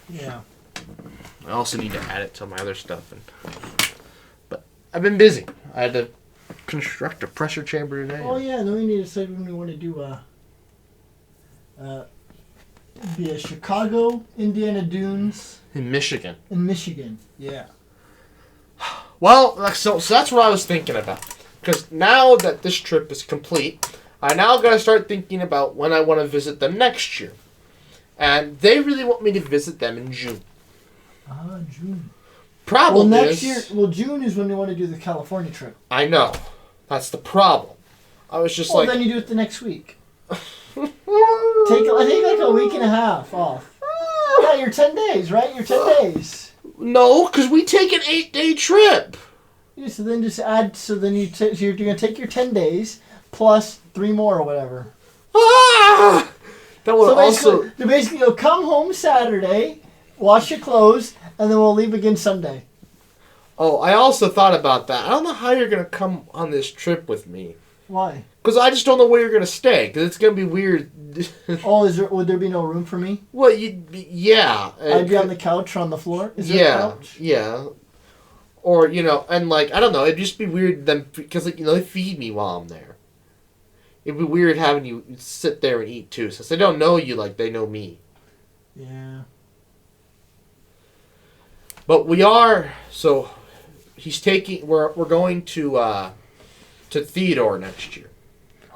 Yeah. I also need to add it to my other stuff. But I've been busy. I had to construct a pressure chamber today. Oh, yeah. Then we need to decide when we want to do be a Chicago, Indiana Dunes. In Michigan. In Michigan, yeah. Well, so that's what I was thinking about. Because now that this trip is complete, I now got to start thinking about when I want to visit them next year. And they really want me to visit them in June. June. Problem next year. Well, June is when we want to do the California trip. I know. That's the problem. I was just then you do it the next week. Take like a week and a half off. Yeah, you're 10 days, right? You're 10 days. No, because we take an 8-day trip. Yeah, so then just add. So then you're gonna take your 10 days plus 3 more or whatever. Ah! That will basically you'll come home Saturday, wash your clothes, and then we'll leave again Sunday. Oh, I also thought about that. I don't know how you're gonna come on this trip with me. Why? Because I just don't know where you're gonna stay. Because it's gonna be weird. Would there be no room for me? Well, yeah. I'd be on the couch or on the floor. Is there a couch? Yeah. Or and like I don't know. It'd just be weird then because they feed me while I'm there. It'd be weird having you sit there and eat too. Since they don't know you like they know me. Yeah. But we are so. He's taking. We're going to Theodore next year.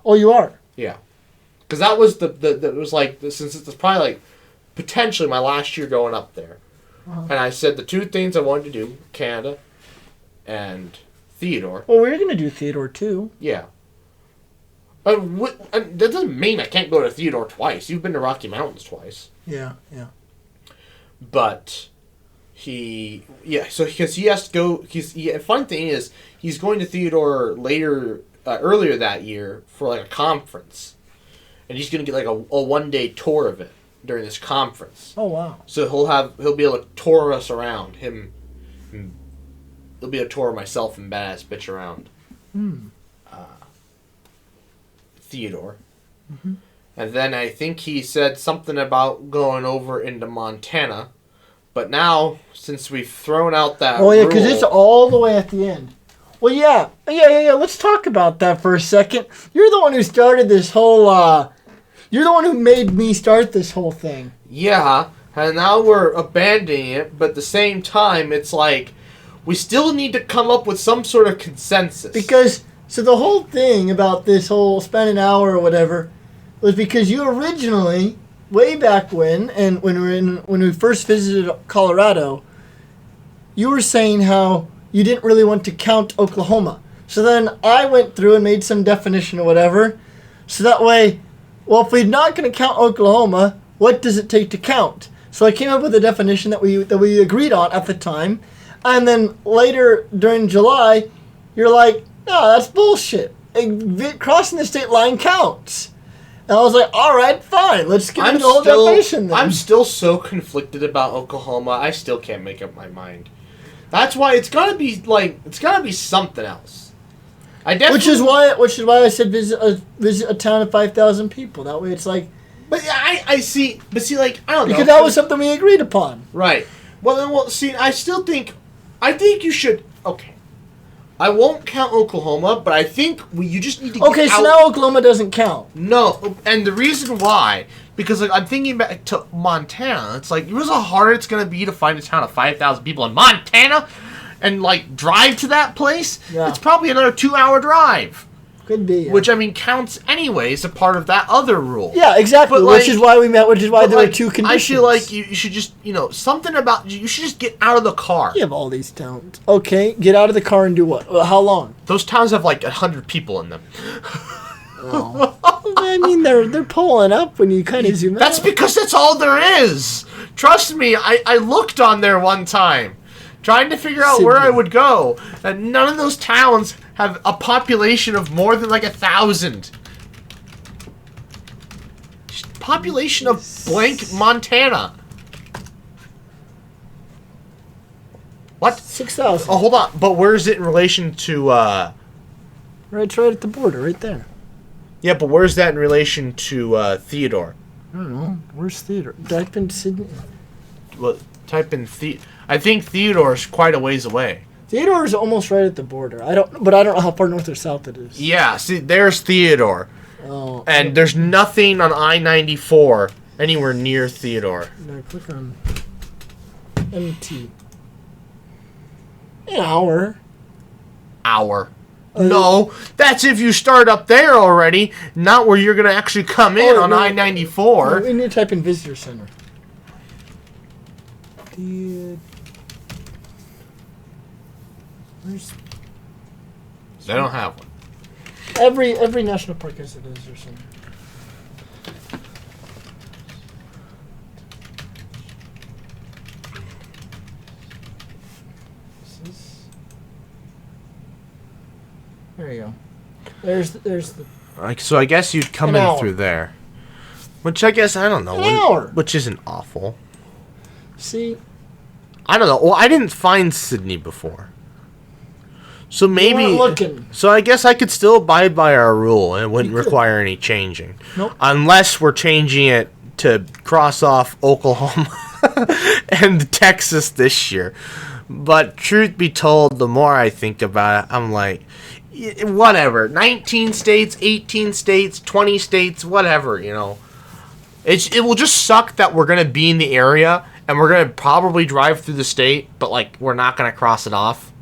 Oh, you are. Yeah. Because that was it was like since it's probably like potentially my last year going up there, and I said the 2 things I wanted to do: Canada and Theodore. Well, we're gonna do Theodore too. Yeah. That doesn't mean I can't go to Theodore twice. You've been to Rocky Mountains twice. Yeah. But so because he has to go. Fun thing is he's going to Theodore earlier that year for like a conference, and he's gonna get like a 1-day tour of it during this conference. Oh wow! So he'll be able to tour us around. There'll be a tour of myself and Badass Bitch around. Theodore. And then I think he said something about going over into Montana. But now, since we've thrown out that Oh, yeah, because it's all the way at the end. Well, yeah. Let's talk about that for a second. You're the one who started this whole, You're the one who made me start this whole thing. Yeah, and now we're abandoning it, but at the same time, it's like, we still need to come up with some sort of consensus. Because, so the whole thing about this whole spend an hour or whatever was because you originally, way back when, and when we first visited Colorado, you were saying how you didn't really want to count Oklahoma. So then I went through and made some definition or whatever. So that way, well, if we're not going to count Oklahoma, what does it take to count? So I came up with a definition that we agreed on at the time. And then later during July, you're like, no, that's bullshit. Crossing the state line counts. And I was like, all right, fine. Let's get into the whole definition then. I'm still so conflicted about Oklahoma. I still can't make up my mind. That's why it's gotta be something else. Which is why I said visit a town of 5,000 people. That way it's like. But I see. But see, like, I don't know. Because that was something we agreed upon. Right. Well, see, I think you should. Okay. I won't count Oklahoma, but I think you just need to. Okay, so now Oklahoma doesn't count. No, and the reason why, because like I'm thinking back to Montana. It's like, you know how hard it's gonna be to find a town of 5,000 people in Montana, and like drive to that place. Yeah. It's probably another 2-hour drive. Could be. Yeah. Which I mean counts anyways, a part of that other rule. Yeah, exactly. But which is why we met. Which is why there were two conditions. I feel like you should just, something about you should just get out of the car. You have all these towns. Okay, get out of the car and do what? How long? Those towns have like 100 people in them. Oh. I mean, they're pulling up when you kind of zoom out. That's because that's all there is. Trust me, I looked on there one time, trying to figure out where I would go, and none of those towns have a population of more than like 1,000. Population of blank Montana. What? 6,000. Oh, hold on. But where is it in relation to? Right at the border, right there. Yeah, but where's that in relation to Theodore? I don't know. Where's Theodore? Type in Sydney. Well, type in I think Theodore's quite a ways away. Theodore is almost right at the border. I don't know how far north or south it is. Yeah, see, there's Theodore. Oh. And there's nothing on I-94 anywhere near Theodore. No, click on MT. An hour. No, that's if you start up there already, not where you're going to actually come in on I-94. No, we need to type in visitor center. They don't have one. Every national park has a visitor center. There you go. There's the. So I guess you'd come in through there, which I guess I don't know. An hour. Which isn't awful. See. I don't know. Well, I didn't find Sydney before, so maybe. You weren't looking. So I guess I could still abide by our rule, and it wouldn't require any changing. Nope. Unless we're changing it to cross off Oklahoma and Texas this year. But truth be told, the more I think about it, I'm like, whatever. 19 states, 18 states, 20 states, whatever, It will just suck that we're going to be in the area and we're going to probably drive through the state, but, like, we're not going to cross it off.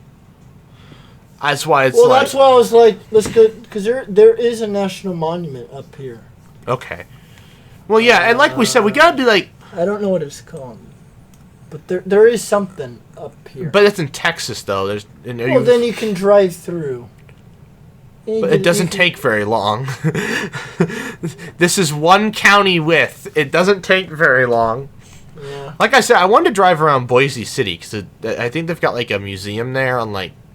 That's why it's that's why I was like, let's go, because there is a national monument up here. Okay. Well, yeah, and like we said, we got to be like... I don't know what it's called. But there is something up here. But it's in Texas, though. Then you can drive through. But it doesn't take very long. This is one county width. It doesn't take very long. Yeah. Like I said, I wanted to drive around Boise City because I think they've got like a museum there on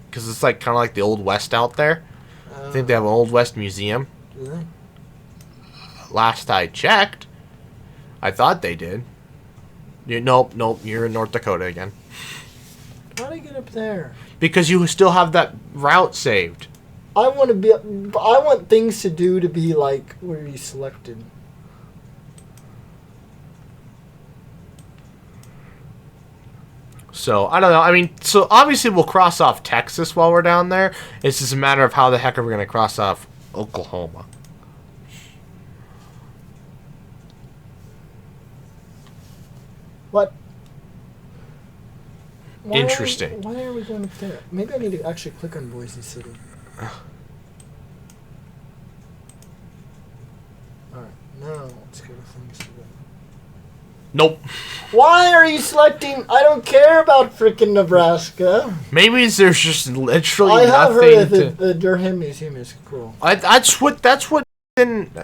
because it's like kind of like the Old West out there. I think they have an Old West museum. Really? Last I checked, I thought they did. Nope, you're in North Dakota again. How do I get up there? Because you still have that route saved. I want things to do to be like where you selected. So, I don't know. I mean, so obviously we'll cross off Texas while we're down there. It's just a matter of how the heck are we going to cross off Oklahoma. What? Interesting. Why are we going up there? Maybe I need to actually click on Boise City. Alright, now let's go to things to do. Nope. Why are you selecting? I don't care about freaking Nebraska. Maybe there's just literally I have nothing heard that to... the Durham Museum is cool. That's what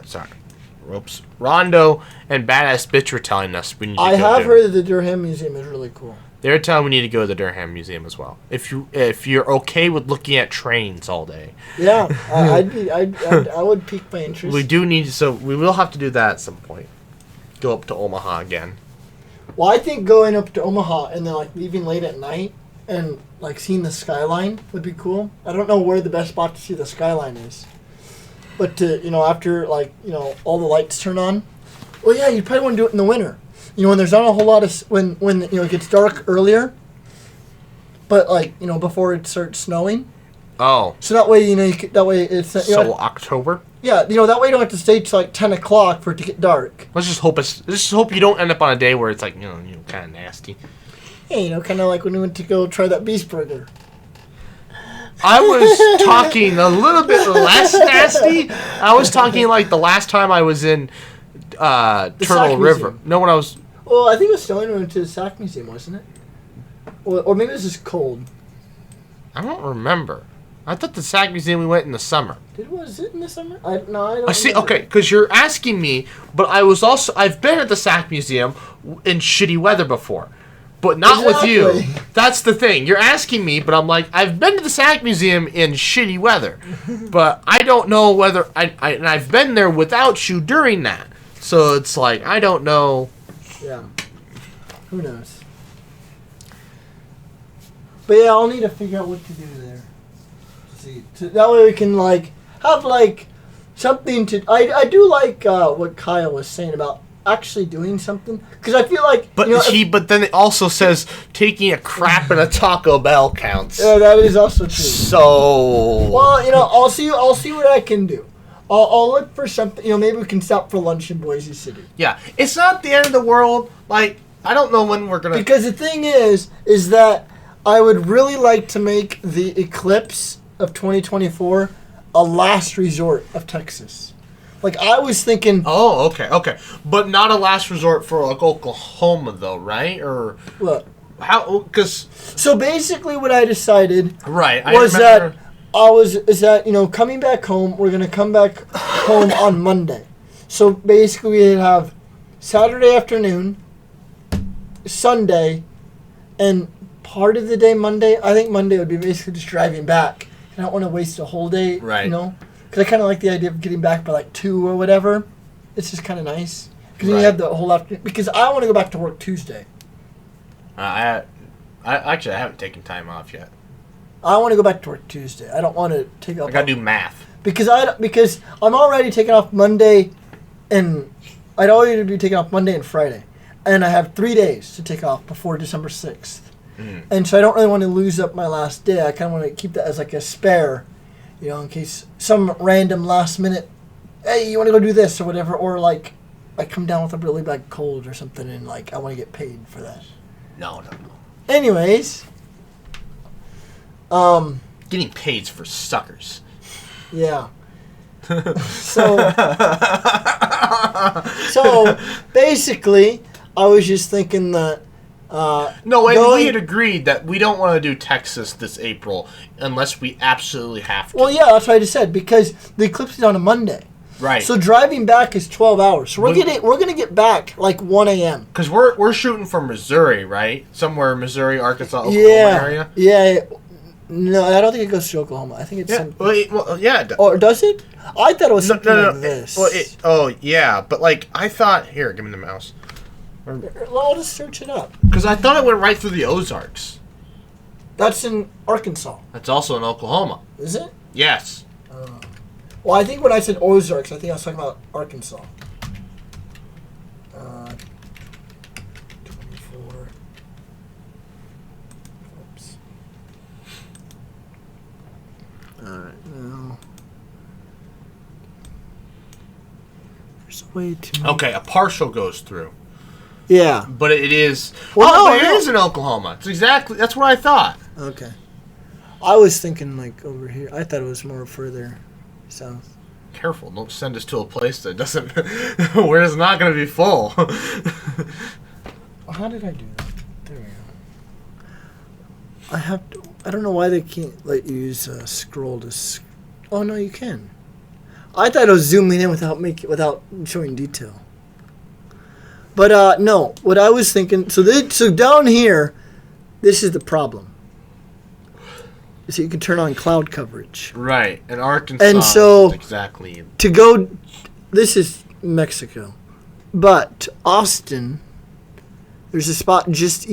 sorry. Ropes. Rondo and Badass Bitch were telling us we need to I go have do. heard that the Durham Museum is really cool. They're telling we need to go to the Durham Museum as well. If you're okay with looking at trains all day. Yeah, I would pique my interest. We do need so we will have to do that at some point. Go up to Omaha again. Well, I think going up to Omaha and then like leaving late at night and like seeing the skyline would be cool. I don't know where the best spot to see the skyline is, but to after all the lights turn on. Well, yeah, you probably want to do it in the winter. When there's not a whole lot of when it gets dark earlier, but before it starts snowing. Oh. So that way that way it's October. Yeah, that way you don't have to stay till like 10 o'clock for it to get dark. Let's just hope you don't end up on a day where it's like kind of nasty. Hey, kind of like when we went to go try that beast burger. I was talking a little bit less nasty. I was talking like the last time I was in Turtle River. No, when I was. Well, I think it was still when we went to the Sac Museum, wasn't it? Or maybe it was just cold. I don't remember. I thought the Sac Museum we went in the summer. Was it in the summer? I don't see. remember. Okay, because you're asking me, but I've been at the Sac Museum in shitty weather before, but not with you. That's the thing. You're asking me, but I'm like, I've been to the Sac Museum in shitty weather, but I don't know whether and I've been there without you during that. So it's like I don't know. Yeah. Who knows? But yeah, I'll need to figure out what to do there. See, that way we can have something to. I do like what Kyle was saying about actually doing something because I feel like. But but then it also says taking a crap in a Taco Bell counts. Yeah, that is also true. So. Well, I'll see what I can do. I'll look for something. Maybe we can stop for lunch in Boise City. Yeah, it's not the end of the world. Like I don't know when we're gonna. Because the thing is that I would really like to make the eclipse of 2024 a last resort of Texas. Like I was thinking. Oh, okay, but not a last resort for Oklahoma though, right? Or what? How? Because so basically, what I decided right was coming back home. We're gonna come back home on Monday. So basically, we'd have Saturday afternoon, Sunday, and part of the day Monday. I think Monday would be basically just driving back. I don't want to waste a whole day, right? Because I kind of like the idea of getting back by 2 or whatever. It's just kind of nice. Because then you have the whole afternoon. Because I want to go back to work Tuesday. I haven't taken time off yet. I want to go back to work Tuesday. I don't want to take off. I gotta do math. Because I'm already taking off Monday, and I'd already be taking off Monday and Friday, and I have 3 days to take off before December 6th. And so I don't really want to lose up my last day. I kind of want to keep that as a spare, in case some random last minute, hey, you want to go do this or whatever, or I come down with a really bad cold or something, and I want to get paid for that. No. Anyways, getting paid's for suckers. Yeah. So basically, I was just thinking that. We had agreed that we don't want to do Texas this April unless we absolutely have to. Well, yeah, that's what I just said because the eclipse is on a Monday. Right. So driving back is 12 hours. So we're gonna get back 1 a.m. Because we're shooting from Missouri, right? Somewhere Missouri, Arkansas, Oklahoma area. Yeah. No, I don't think it goes to Oklahoma. I think it's Or does it? I thought it was something like this. But I thought here, give me the mouse. I'll just search it up. Because I thought it went right through the Ozarks. That's in Arkansas. That's also in Oklahoma. Is it? Yes. Well, I think when I said Ozarks, I think I was talking about Arkansas. 24. Oops. Alright, now. There's a way to. Okay, a partial goes through. Yeah. But it is. Well, but it is in Oklahoma. That's what I thought. Okay. I was thinking like over here. I thought it was more further south. Careful, don't send us to a place that doesn't, where it's not going to be full. How did I do that? There we go. I don't know why they can't let you use a scroll to. Oh no, you can. I thought it was zooming in without showing detail. But no, what I was thinking. So down here, this is the problem. So you can turn on cloud coverage. Right, and Arkansas. And so exactly. To go, this is Mexico, but Austin. There's a spot just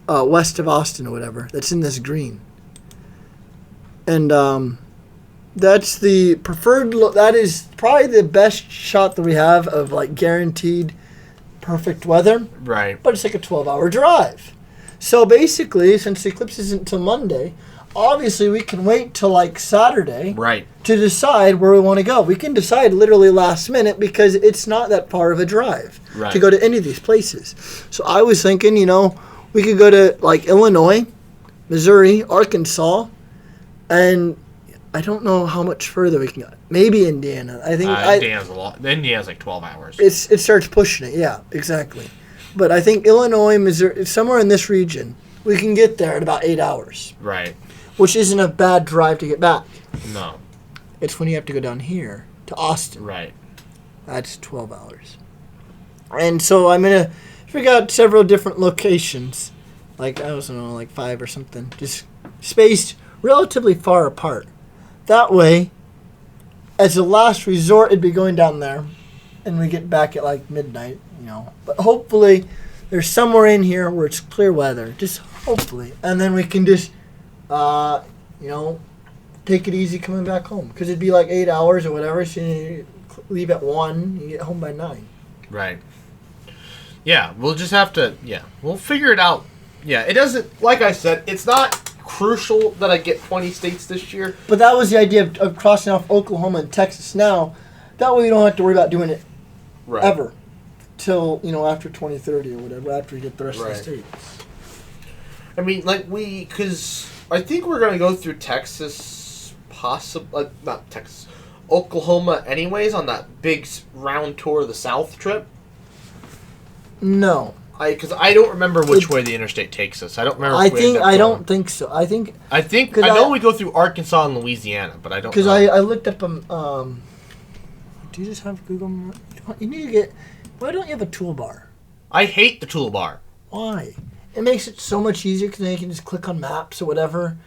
west of Austin or whatever that's in this green, and that's the preferred. That is probably the best shot that we have of like guaranteed perfect weather. Right. But it's like a 12-hour drive. So basically, since the eclipse isn't until Monday, obviously we can wait till like Saturday. Right. To decide where we want to go. We can decide literally last minute because it's not that far of a drive to go to any of these places. So I was thinking, we could go to like Illinois, Missouri, Arkansas, and I don't know how much further we can go. Maybe Indiana. I think Indiana's a lot. Indiana's like 12 hours. It starts pushing it. Yeah, exactly. But I think Illinois, Missouri, somewhere in this region, we can get there in about 8 hours. Right. Which isn't a bad drive to get back. No. It's when you have to go down here to Austin. Right. That's 12 hours. And so I'm going to figure out several different locations. Like, I don't know, like 5 or something. Just spaced relatively far apart. That way, as a last resort, it'd be going down there. And we get back at like midnight, But hopefully, there's somewhere in here where it's clear weather. Just hopefully. And then we can just, take it easy coming back home. Because it'd be like 8 hours or whatever. So you leave at 1, you get home by 9. Right. Yeah, we'll just have to, we'll figure it out. Yeah, it doesn't, like I said, it's not crucial that I get 20 states this year. But that was the idea of crossing off Oklahoma and Texas now. That way you don't have to worry about doing it ever. Till, after 2030 or whatever, after we get the rest of the states. I mean, because I think we're going to go through Texas, not Texas, Oklahoma anyways on that big round tour of the South trip. No. Because I don't remember which way the interstate takes us. I don't remember. I don't think so. I know we go through Arkansas and Louisiana, but I don't. Because I looked up do you just have Google Maps? You need to get. Why don't you have a toolbar? I hate the toolbar. Why? It makes it so much easier because then you can just click on maps or whatever,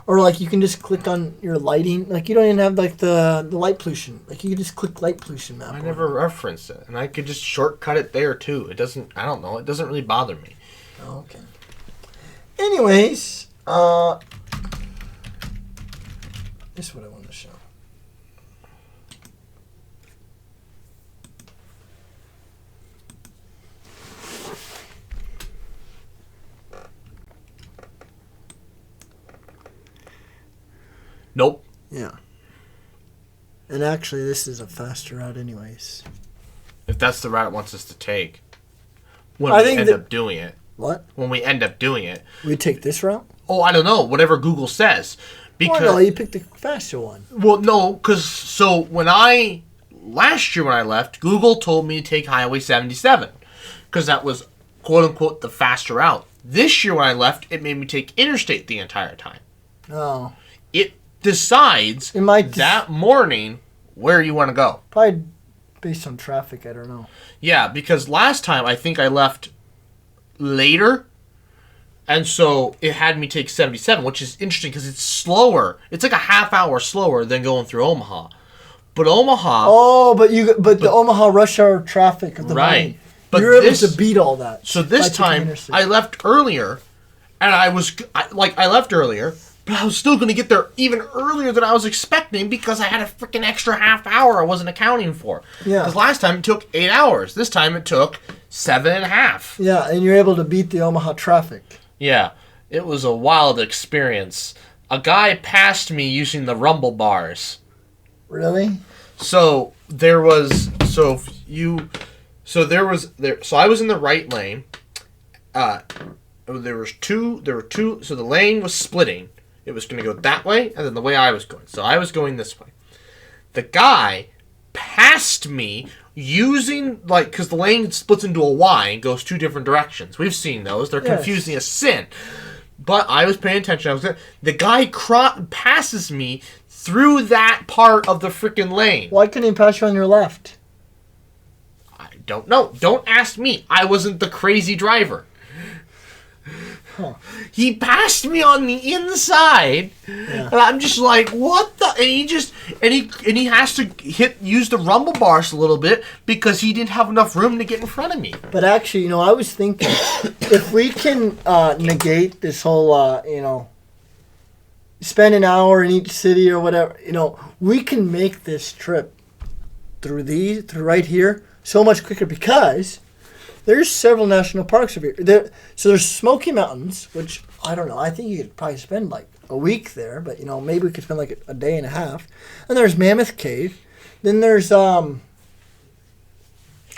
or like you can just click on your lighting. Like you don't even have like the light pollution. Like you can just click light pollution map. I never referenced it, and I could just shortcut it there too. It doesn't. I don't know. It doesn't really bother me. Okay. Anyways, this is what I want to show. Nope. Yeah. And actually, this is a faster route anyways. If that's the route it wants us to take. When we end up doing it. What? When we end up doing it. We take this route? Oh, I don't know. Whatever Google says. Because, no, you picked the faster one. Well, no, because last year when I left, Google told me to take Highway 77. Because that was, quote unquote, the faster route. This year when I left, it made me take interstate the entire time. Oh. It decides that morning where you want to go. Probably based on traffic, I don't know. Yeah, because last time I think I left later, and so it had me take 77, which is interesting because it's slower. It's like a half hour slower than going through Omaha. But Omaha... Oh, but the Omaha rush hour traffic of the morning. But you're able to beat all that. So this time, I left earlier, and I left earlier, but I was still going to get there even earlier than I was expecting because I had a freaking extra half hour I wasn't accounting for. Yeah. Because last time it took 8 hours. This time it took 7.5. Yeah, and you're able to beat the Omaha traffic. Yeah. It was a wild experience. A guy passed me using the rumble bars. Really? So there was... So So I was in the right lane. There were two. So the lane was splitting. It was going to go that way, and then the way I was going. So I was going this way. The guy passed me using, like, because the lane splits into a Y and goes two different directions. We've seen those. They're confusing as sin. But I was paying attention. The guy passes me through that part of the freaking lane. Why couldn't he pass you on your left? I don't know. Don't ask me. I wasn't the crazy driver. Huh. He passed me on the inside, and I'm just like, what the? And he has to use the rumble bars a little bit because he didn't have enough room to get in front of me. But actually, I was thinking, if we can negate this whole, spend an hour in each city or whatever, we can make this trip through right here so much quicker because there's several national parks over here. So there's Smoky Mountains, which, I don't know, I think you could probably spend like a week there, but, maybe we could spend like a day and a half. And there's Mammoth Cave. Then there's, there's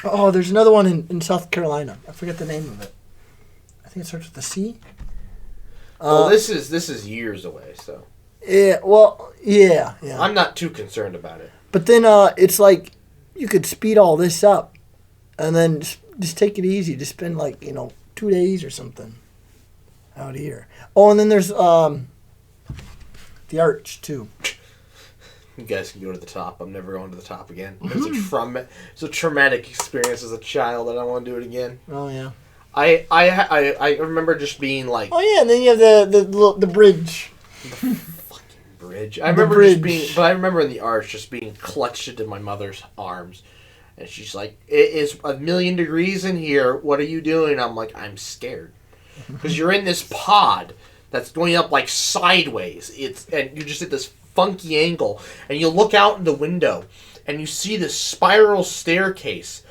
another one in South Carolina. I forget the name of it. I think it starts with a C. Well, this is years away, so. Yeah, well, yeah. I'm not too concerned about it. But then it's like you could speed all this up and then just take it easy. Just spend 2 days or something out here. Oh, and then there's the Arch too. You guys can go to the top. I'm never going to the top again. It's a traumatic experience as a child. I don't want to do it again. Oh yeah. I remember just being like. Oh yeah, and then you have the bridge. The fucking bridge. I remember in the Arch just being clutched into my mother's arms. And she's like, it is 1,000,000 degrees in here. What are you doing? I'm like, I'm scared. Because you're in this pod that's going up like sideways. And you're just at this funky angle. And you look out in the window and you see this spiral staircase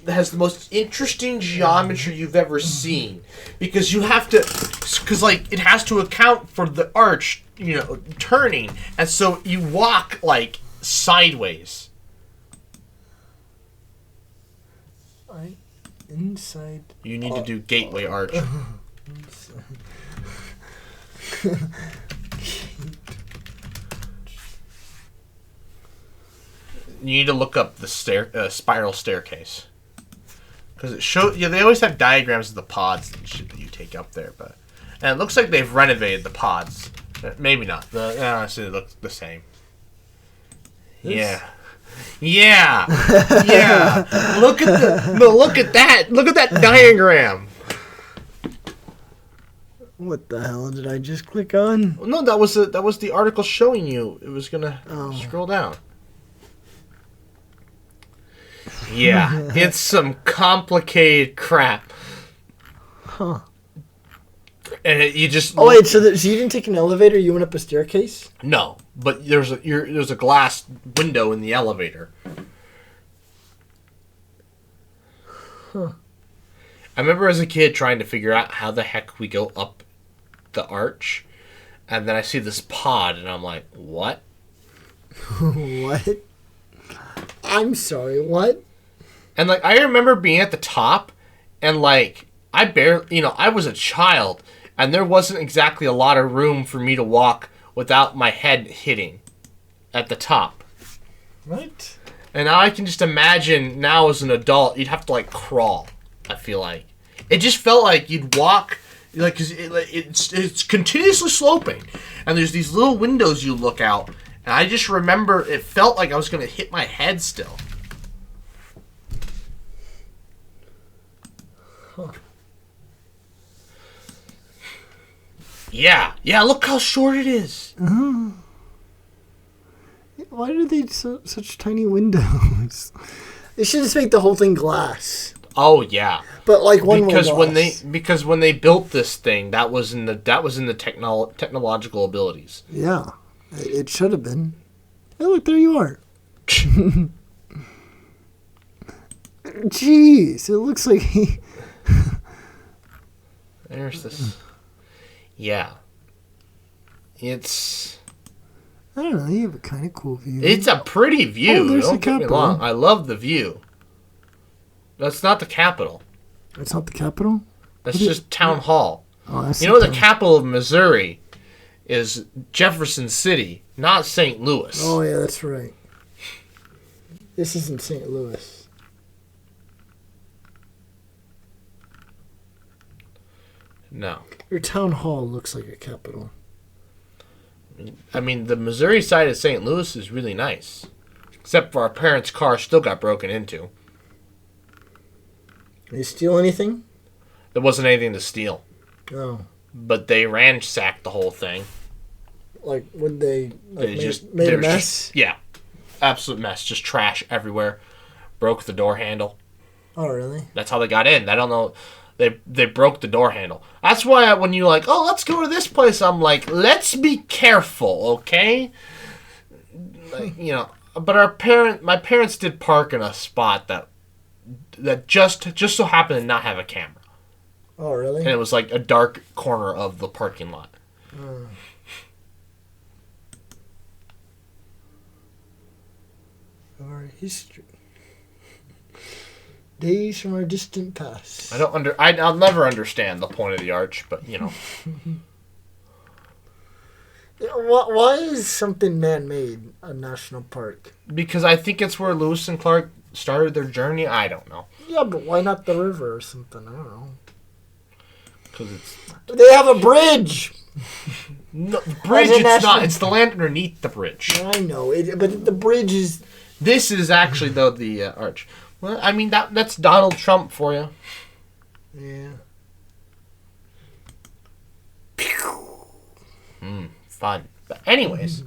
that has the most interesting geometry you've ever seen. Because you have to, it has to account for the arch, turning. And so you walk sideways. Inside. You need to do Gateway Arch. You need to look up the spiral staircase. Because it shows. Yeah, they always have diagrams of the pods and shit that you take up there, and it looks like they've renovated the pods. Maybe not. Honestly, it looks the same. Yeah. Yeah. Look at that. Look at that diagram. What the hell did I just click on? No, that was the article showing you. It was gonna scroll down. Yeah, it's some complicated crap. Huh. And you just... Oh, wait, so you didn't take an elevator? You went up a staircase? No, but there's a glass window in the elevator. Huh. I remember as a kid trying to figure out how the heck we go up the arch, and then I see this pod, and I'm like, what? What? I'm sorry, what? And, I remember being at the top, and, I barely... I was a child... And there wasn't exactly a lot of room for me to walk without my head hitting at the top. What? And now I can just imagine now as an adult, you'd have to crawl, I feel like. It just felt like you'd walk, because it's continuously sloping. And there's these little windows you look out. And I just remember it felt like I was going to hit my head still. Huh. Yeah, look how short it is. Why do they such tiny windows? They should just make the whole thing glass. Oh yeah, but one glass. Because when they built this thing, that was in the technological abilities. Yeah, it should have been. Hey, look, there you are. Jeez, it looks like he... There's this... Yeah. It's... I don't know, you have a kind of cool view. It's a pretty view. Oh, there's Don't get me wrong. I love the view. That's not the capital. It's not the capital? That's just town hall. Oh, that's You know the capital of Missouri is Jefferson City, not St. Louis. Oh, yeah, that's right. This isn't St. Louis. No. Your town hall looks like a capital. I mean, the Missouri side of St. Louis is really nice. Except for our parents' car still got broken into. Did they steal anything? There wasn't anything to steal. Oh. But they ransacked the whole thing. Like, when they made a mess? Yeah. Absolute mess. Just trash everywhere. Broke the door handle. Oh, really? That's how they got in. I don't know. They broke the door handle. That's why when you're like, oh, let's go to this place, I'm like, let's be careful, okay? Like, you know, but my parents did park in a spot that just so happened to not have a camera. Oh, really? And it was like a dark corner of the parking lot. Our history. Days from our distant past. I'll never understand the point of the arch, but you know. Why is something man-made a national park? Because I think it's where Lewis and Clark started their journey. I don't know. Yeah, but why not the river or something? I don't know. Because it's... They have a bridge! No, the bridge, it's not. It's the land underneath the bridge. I know, but the bridge is... This is actually, though, the arch. Well, I mean, that's Donald Trump for you. Yeah. Fun. But anyways,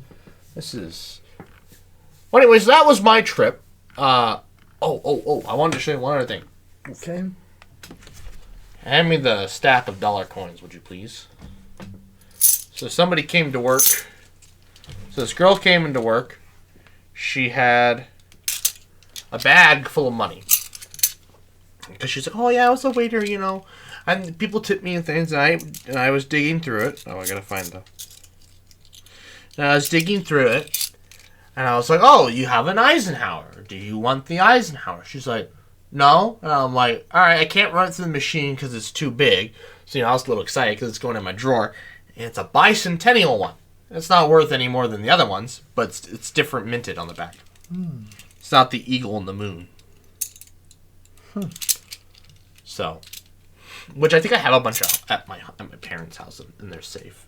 Anyways, that was my trip. I wanted to show you one other thing. Okay. Hand me the stack of dollar coins, would you please? So somebody came to work. So this girl came into work. She had a bag full of money. Because she's like, oh yeah, I was a waiter, you know. And people tip me and things, and I was digging through it. Oh, I gotta find the... And I was digging through it, and I was like, oh, you have an Eisenhower. Do you want the Eisenhower? She's like, no. And I'm like, all right, I can't run it through the machine because it's too big. So, you know, I was a little excited because it's going in my drawer. And it's a bicentennial one. It's not worth any more than the other ones, but it's different minted on the back. It's not the eagle and the moon. So, which I think I have a bunch of at my parents' house, and they're safe.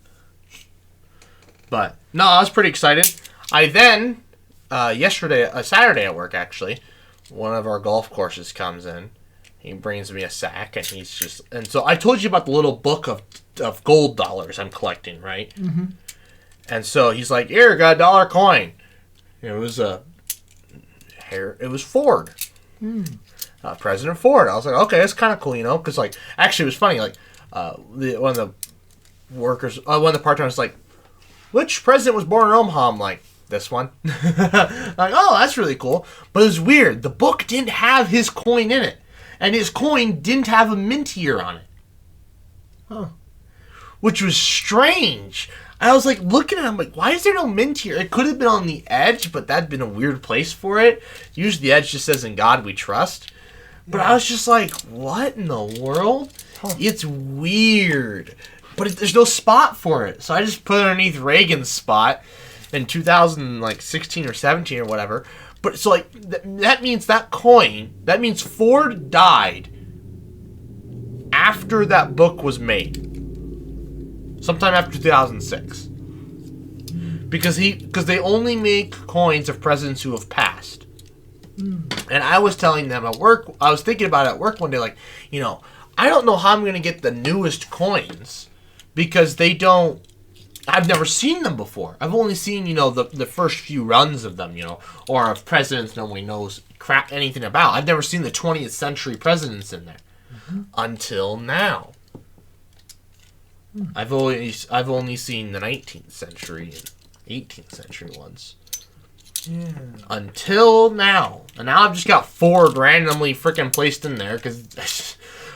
But no, I was pretty excited. I then Saturday at work actually, one of our golf courses comes in. He brings me a sack, and so I told you about the little book of gold dollars I'm collecting, right? Mm-hmm. And so he's like, "Here, got a dollar coin." It was Ford. President Ford. I was like, okay, that's kind of cool, you know, because like actually it was funny. Like one of the part-timers was like, which president was born in Omaha? I'm like, this one. Like, oh, that's really cool. But it was weird. The book didn't have his coin in it, and his coin didn't have a mint year on it. Huh. Which was strange. I was like looking at it, I'm like, why is there no mint here? It could have been on the edge, but that'd been a weird place for it. Usually the edge just says, "In God we trust." But I was just like, what in the world? Huh. It's weird. But there's no spot for it. So I just put it underneath Reagan's spot in 2016 or 17 or whatever. But so like that means that means Ford died after that book was made. Sometime after 2006. Because they only make coins of presidents who have passed. And I was telling them at work, I was thinking about it at work one day, like, you know, I don't know how I'm going to get the newest coins because I've never seen them before. I've only seen, you know, the first few runs of them, you know, or of presidents nobody knows anything about. I've never seen the 20th century presidents in there until now. I've only seen the 19th century and 18th century ones. Yeah. Until now. And now I've just got Ford randomly freaking placed in there because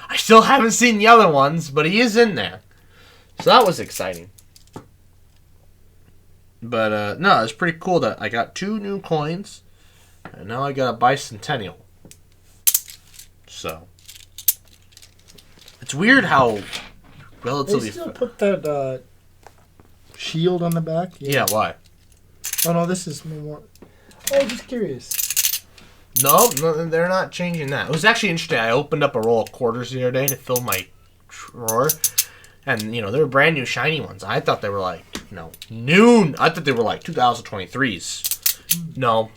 I still haven't seen the other ones, but he is in there. So that was exciting. But no, it's pretty cool that I got 2 new coins, and now I got a bicentennial. So it's weird how relatively. They still put that shield on the back. Yeah, why? Oh no, this is more. Oh, just curious. No, they're not changing that. It was actually interesting. I opened up a roll of quarters the other day to fill my drawer, and they were brand new shiny ones. I thought they were like noon. I thought they were like 2023s. No,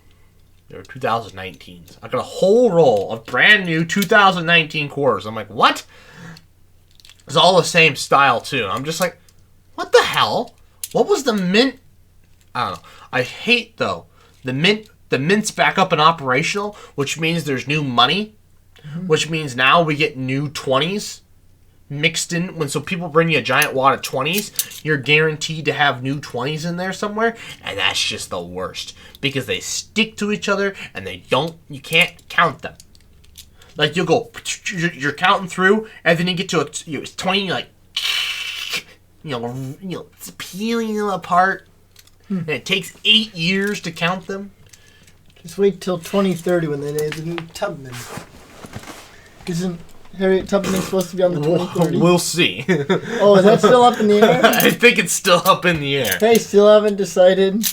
they were 2019s. I got a whole roll of brand new 2019 quarters. I'm like, what? It's all the same style too. I'm just like, what the hell? What was the mint? I don't know. I hate though the mint. The mint's back up and operational, which means there's new money, which means now we get new 20s mixed in. So people bring you a giant wad of 20s, you're guaranteed to have new 20s in there somewhere, and that's just the worst because they stick to each other and you can't count them. Like you'll go, you're counting through, and then you get to a 20, you're like, it's peeling them apart, and it takes 8 years to count them. Just wait till 2030 when they name the new Tubman. Isn't Harriet Tubman supposed to be on the 2030? We'll see. Oh, is that still up in the air? I think it's still up in the air. Hey, still haven't decided?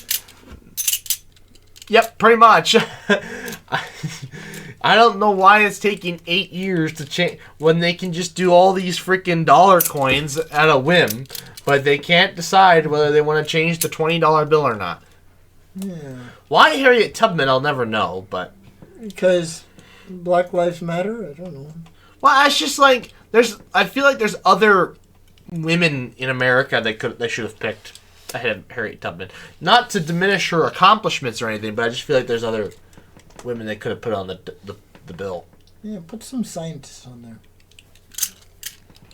Yep, pretty much. I don't know why it's taking 8 years to change when they can just do all these freaking dollar coins at a whim, but they can't decide whether they want to change the $20 bill or not. Yeah. Why Harriet Tubman, I'll never know, but... Because Black Lives Matter? I don't know. Well, it's just like, I feel like there's other women in America they should have picked ahead of Harriet Tubman. Not to diminish her accomplishments or anything, but I just feel like there's other women they could have put on the bill. Yeah, put some scientists on there.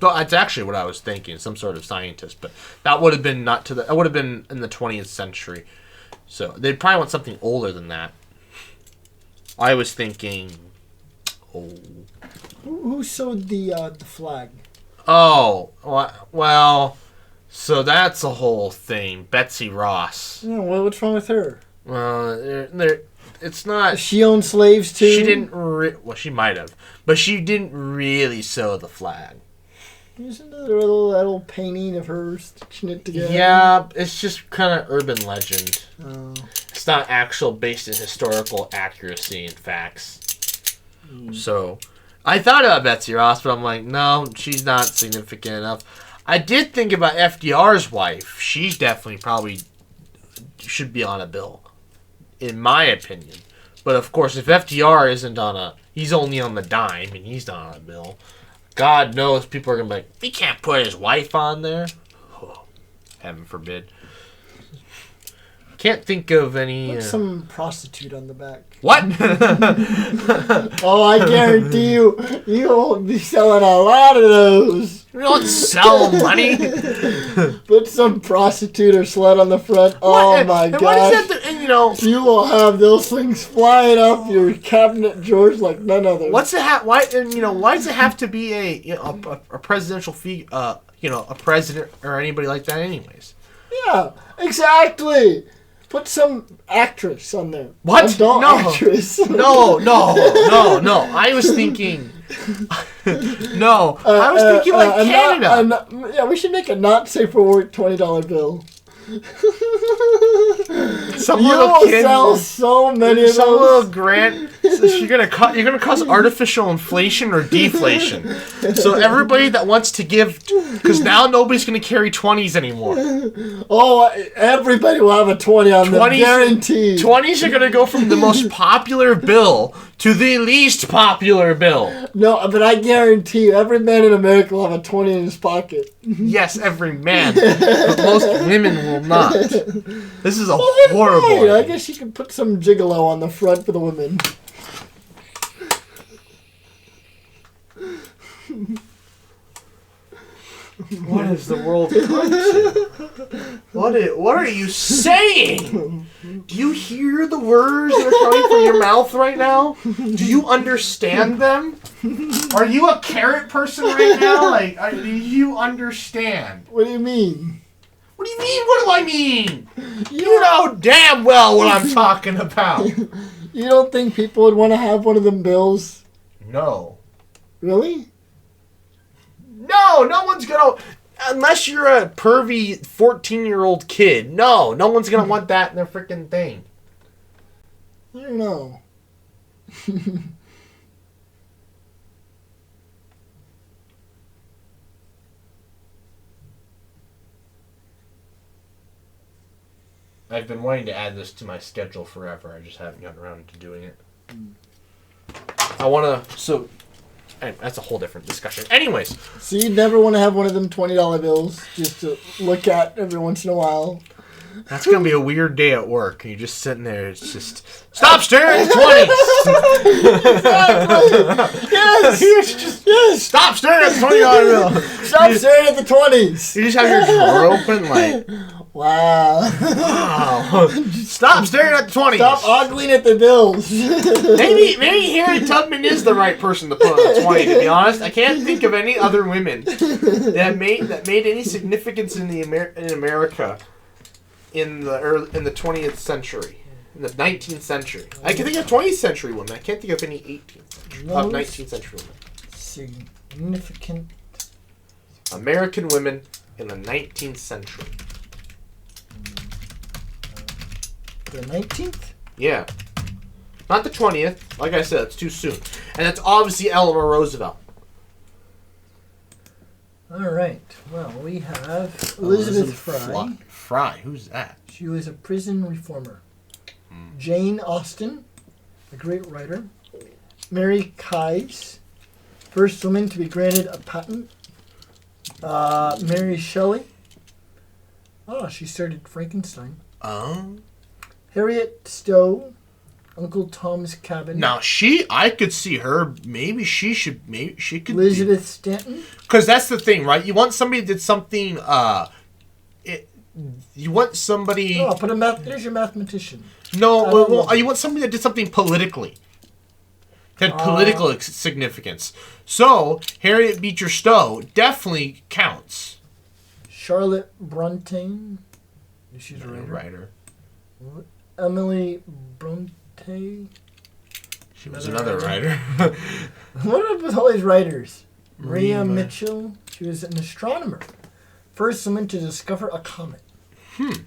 Well, that's actually what I was thinking, some sort of scientist, but that would have been that would have been in the 20th century. So they'd probably want something older than that. I was thinking, Who sewed the flag? Oh, well, so that's a whole thing. Betsy Ross. Yeah, well, what's wrong with her? It's not. Does she own slaves too? She didn't. Well, she might have, but she didn't really sew the flag. Isn't there that little painting of her stitching it together? Yeah, it's just kind of urban legend. Oh. It's not actual based in historical accuracy and facts. So, I thought about Betsy Ross, but I'm like, no, she's not significant enough. I did think about FDR's wife. She's definitely probably should be on a bill, in my opinion. But of course, if FDR isn't he's only on the dime, and he's not on a bill. God knows people are going to be like, we can't put his wife on there. Oh, heaven forbid. Can't think of any... Put some prostitute on the back. What? Oh, I guarantee you'll be selling a lot of those. We don't sell money. Put some prostitute or slut on the front. Oh my god! What is that? You will have those things flying off your cabinet drawers like none other. What's it? Why does it have to be a presidential figure? A president or anybody like that, anyways. Yeah, exactly. Put some actress on there. What? Adult actress. No. I was thinking. I was thinking like Canada. Yeah, we should make a not safe for work $20 bill. Some you little will kid sell so many of some those. little grant. So you're gonna cause artificial inflation or deflation. So everybody that wants to give, because now nobody's gonna carry 20s anymore. Oh, everybody will have a 20 on them, guaranteed. 20s are gonna go from the most popular bill to the least popular bill. No, but I guarantee you, every man in America will have a 20 in his pocket. Yes, every man, but most women will not. This is a horrible. Right. I guess you can put some gigolo on the front for the women. What is the world come to? What are you saying? Do you hear the words that are coming from your mouth right now? Do you understand them? Are you a carrot person right now? Do you understand? What do you mean? What do you mean? What do I mean? You know damn well what I'm talking about. You don't think people would want to have one of them bills? No. Really? No, no one's gonna. Unless you're a pervy 14-year-old kid. No one's gonna want that in their freaking thing. I don't know. I've been wanting to add this to my schedule forever. I just haven't gotten around to doing it. I want to... So, that's a whole different discussion. Anyways. So you'd never want to have one of them $20 bills just to look at every once in a while? That's going to be a weird day at work. You're just sitting there. It's just... Stop staring at the 20s! Exactly! Yes! Yes! Stop staring at the $20 bill! Stop staring at the 20s! You just have your drawer open like... Wow. Wow. Stop staring at the 20s. Stop ogling at the bills. maybe Harriet Tubman is the right person to put on the 20, to be honest. I can't think of any other women that made any significance in America in the 20th century. In the 19th century. I can think of 20th century women. I can't think of any 18th century. 19th century women. Significant American women in the 19th century. The 19th? Yeah. Not the 20th. Like I said, it's too soon. And that's obviously Eleanor Roosevelt. All right. Well, we have Elizabeth Fry. Fry? Who's that? She was a prison reformer. Jane Austen, a great writer. Mary Kies, first woman to be granted a patent. Mary Shelley. Oh, she started Frankenstein. Harriet Stowe, Uncle Tom's Cabin. Now I could see her. Maybe she could. Elizabeth Stanton. Because that's the thing, right? You want somebody that did something. You want somebody. Oh, there's your mathematician. No, you want somebody that did something politically. That had political significance. So Harriet Beecher Stowe definitely counts. Charlotte Brontë. She's a writer. Emily Bronte. She was another writer. What up with all these writers? Maria Mitchell. She was an astronomer. First woman to discover a comet.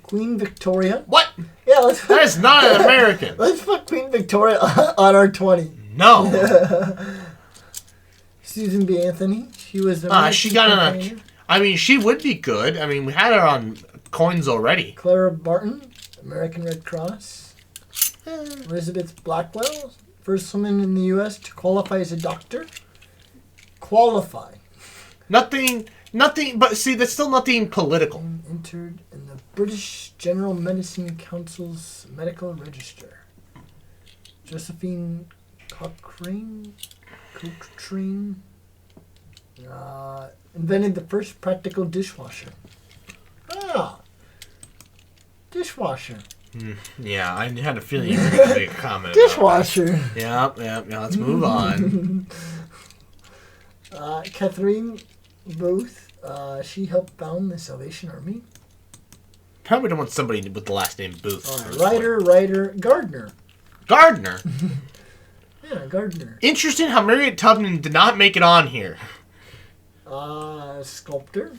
Queen Victoria. What? Yeah, that is not an American. Let's put Queen Victoria on our 20. No. Susan B. Anthony. She was a she got on a... I mean, she would be good. I mean, we had her on coins already. Clara Barton. American Red Cross. Elizabeth Blackwell, first woman in the U.S. to qualify as a doctor. Qualify. Nothing, but see, that's still nothing political. Entered in the British General Medicine Council's medical register. Josephine Cochrane. Invented the first practical dishwasher. Dishwasher. Yeah, I had a feeling you were going to make a comment. Dishwasher. Yep. Let's move on. Catherine Booth. She helped found the Salvation Army. Probably don't want somebody with the last name Booth. Writer, Gardner. Gardner? Yeah, Gardner. Interesting how Harriet Tubman did not make it on here. Sculptor.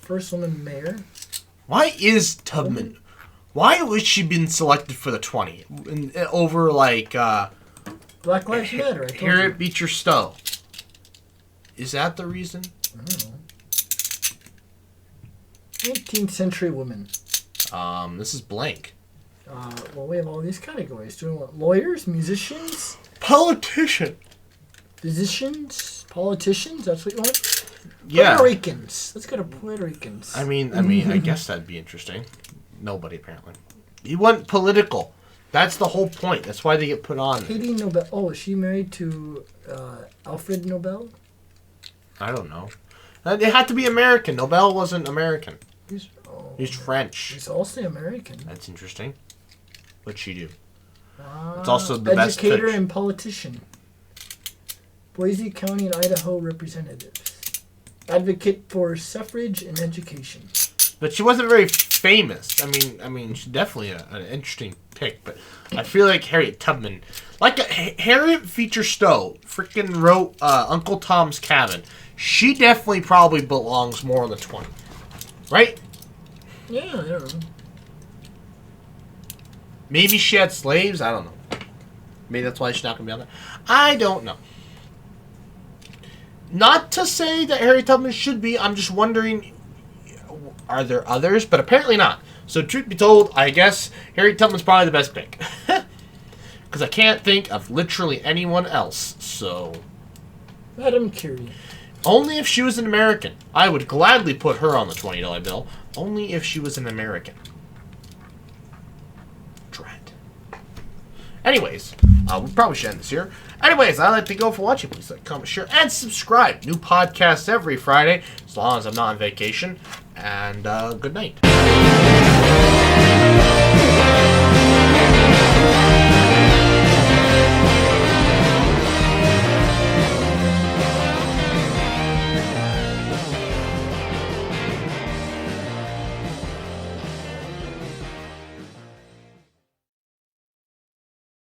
First woman mayor. Why is Tubman... Why was she been selected for the 20 over like Black Lives Matter? Harriet Beecher Stowe? Is that the reason? I don't know. 19th century woman. This is blank. Well, we have all these categories. Do we want lawyers, musicians, politician, physicians, politicians? That's what you want. Yeah. Puerto Ricans. Let's go to Puerto Ricans. I mean, I guess that'd be interesting. Nobody, apparently. You want political. That's the whole point. That's why they get put on. Katie Nobel. Oh, is she married to Alfred Nobel? I don't know. It had to be American. Nobel wasn't American. He's French. He's also American. That's interesting. What'd she do? It's also the best educator and politician. Boise County and Idaho representatives. Advocate for suffrage and education. But she wasn't very famous. I mean, she's definitely an interesting pick. But I feel like Harriet Tubman, Harriet Beecher Stowe, freaking wrote Uncle Tom's Cabin. She definitely probably belongs more on the 20, right? Yeah, I don't know. Maybe she had slaves. I don't know. Maybe that's why she's not gonna be on there. I don't know. Not to say that Harriet Tubman should be. I'm just wondering, are there others? But apparently not. So truth be told, I guess Harriet Tubman's probably the best pick. Because I can't think of literally anyone else. So Madam Curie. only if she was an American. I would gladly put her on the $20 bill. Only if she was an American. Dread. Anyways, we probably should end this here. Anyways, I'd like to go for watching. Please like, comment, share, and subscribe. New podcasts every Friday, as long as I'm not on vacation. And good night.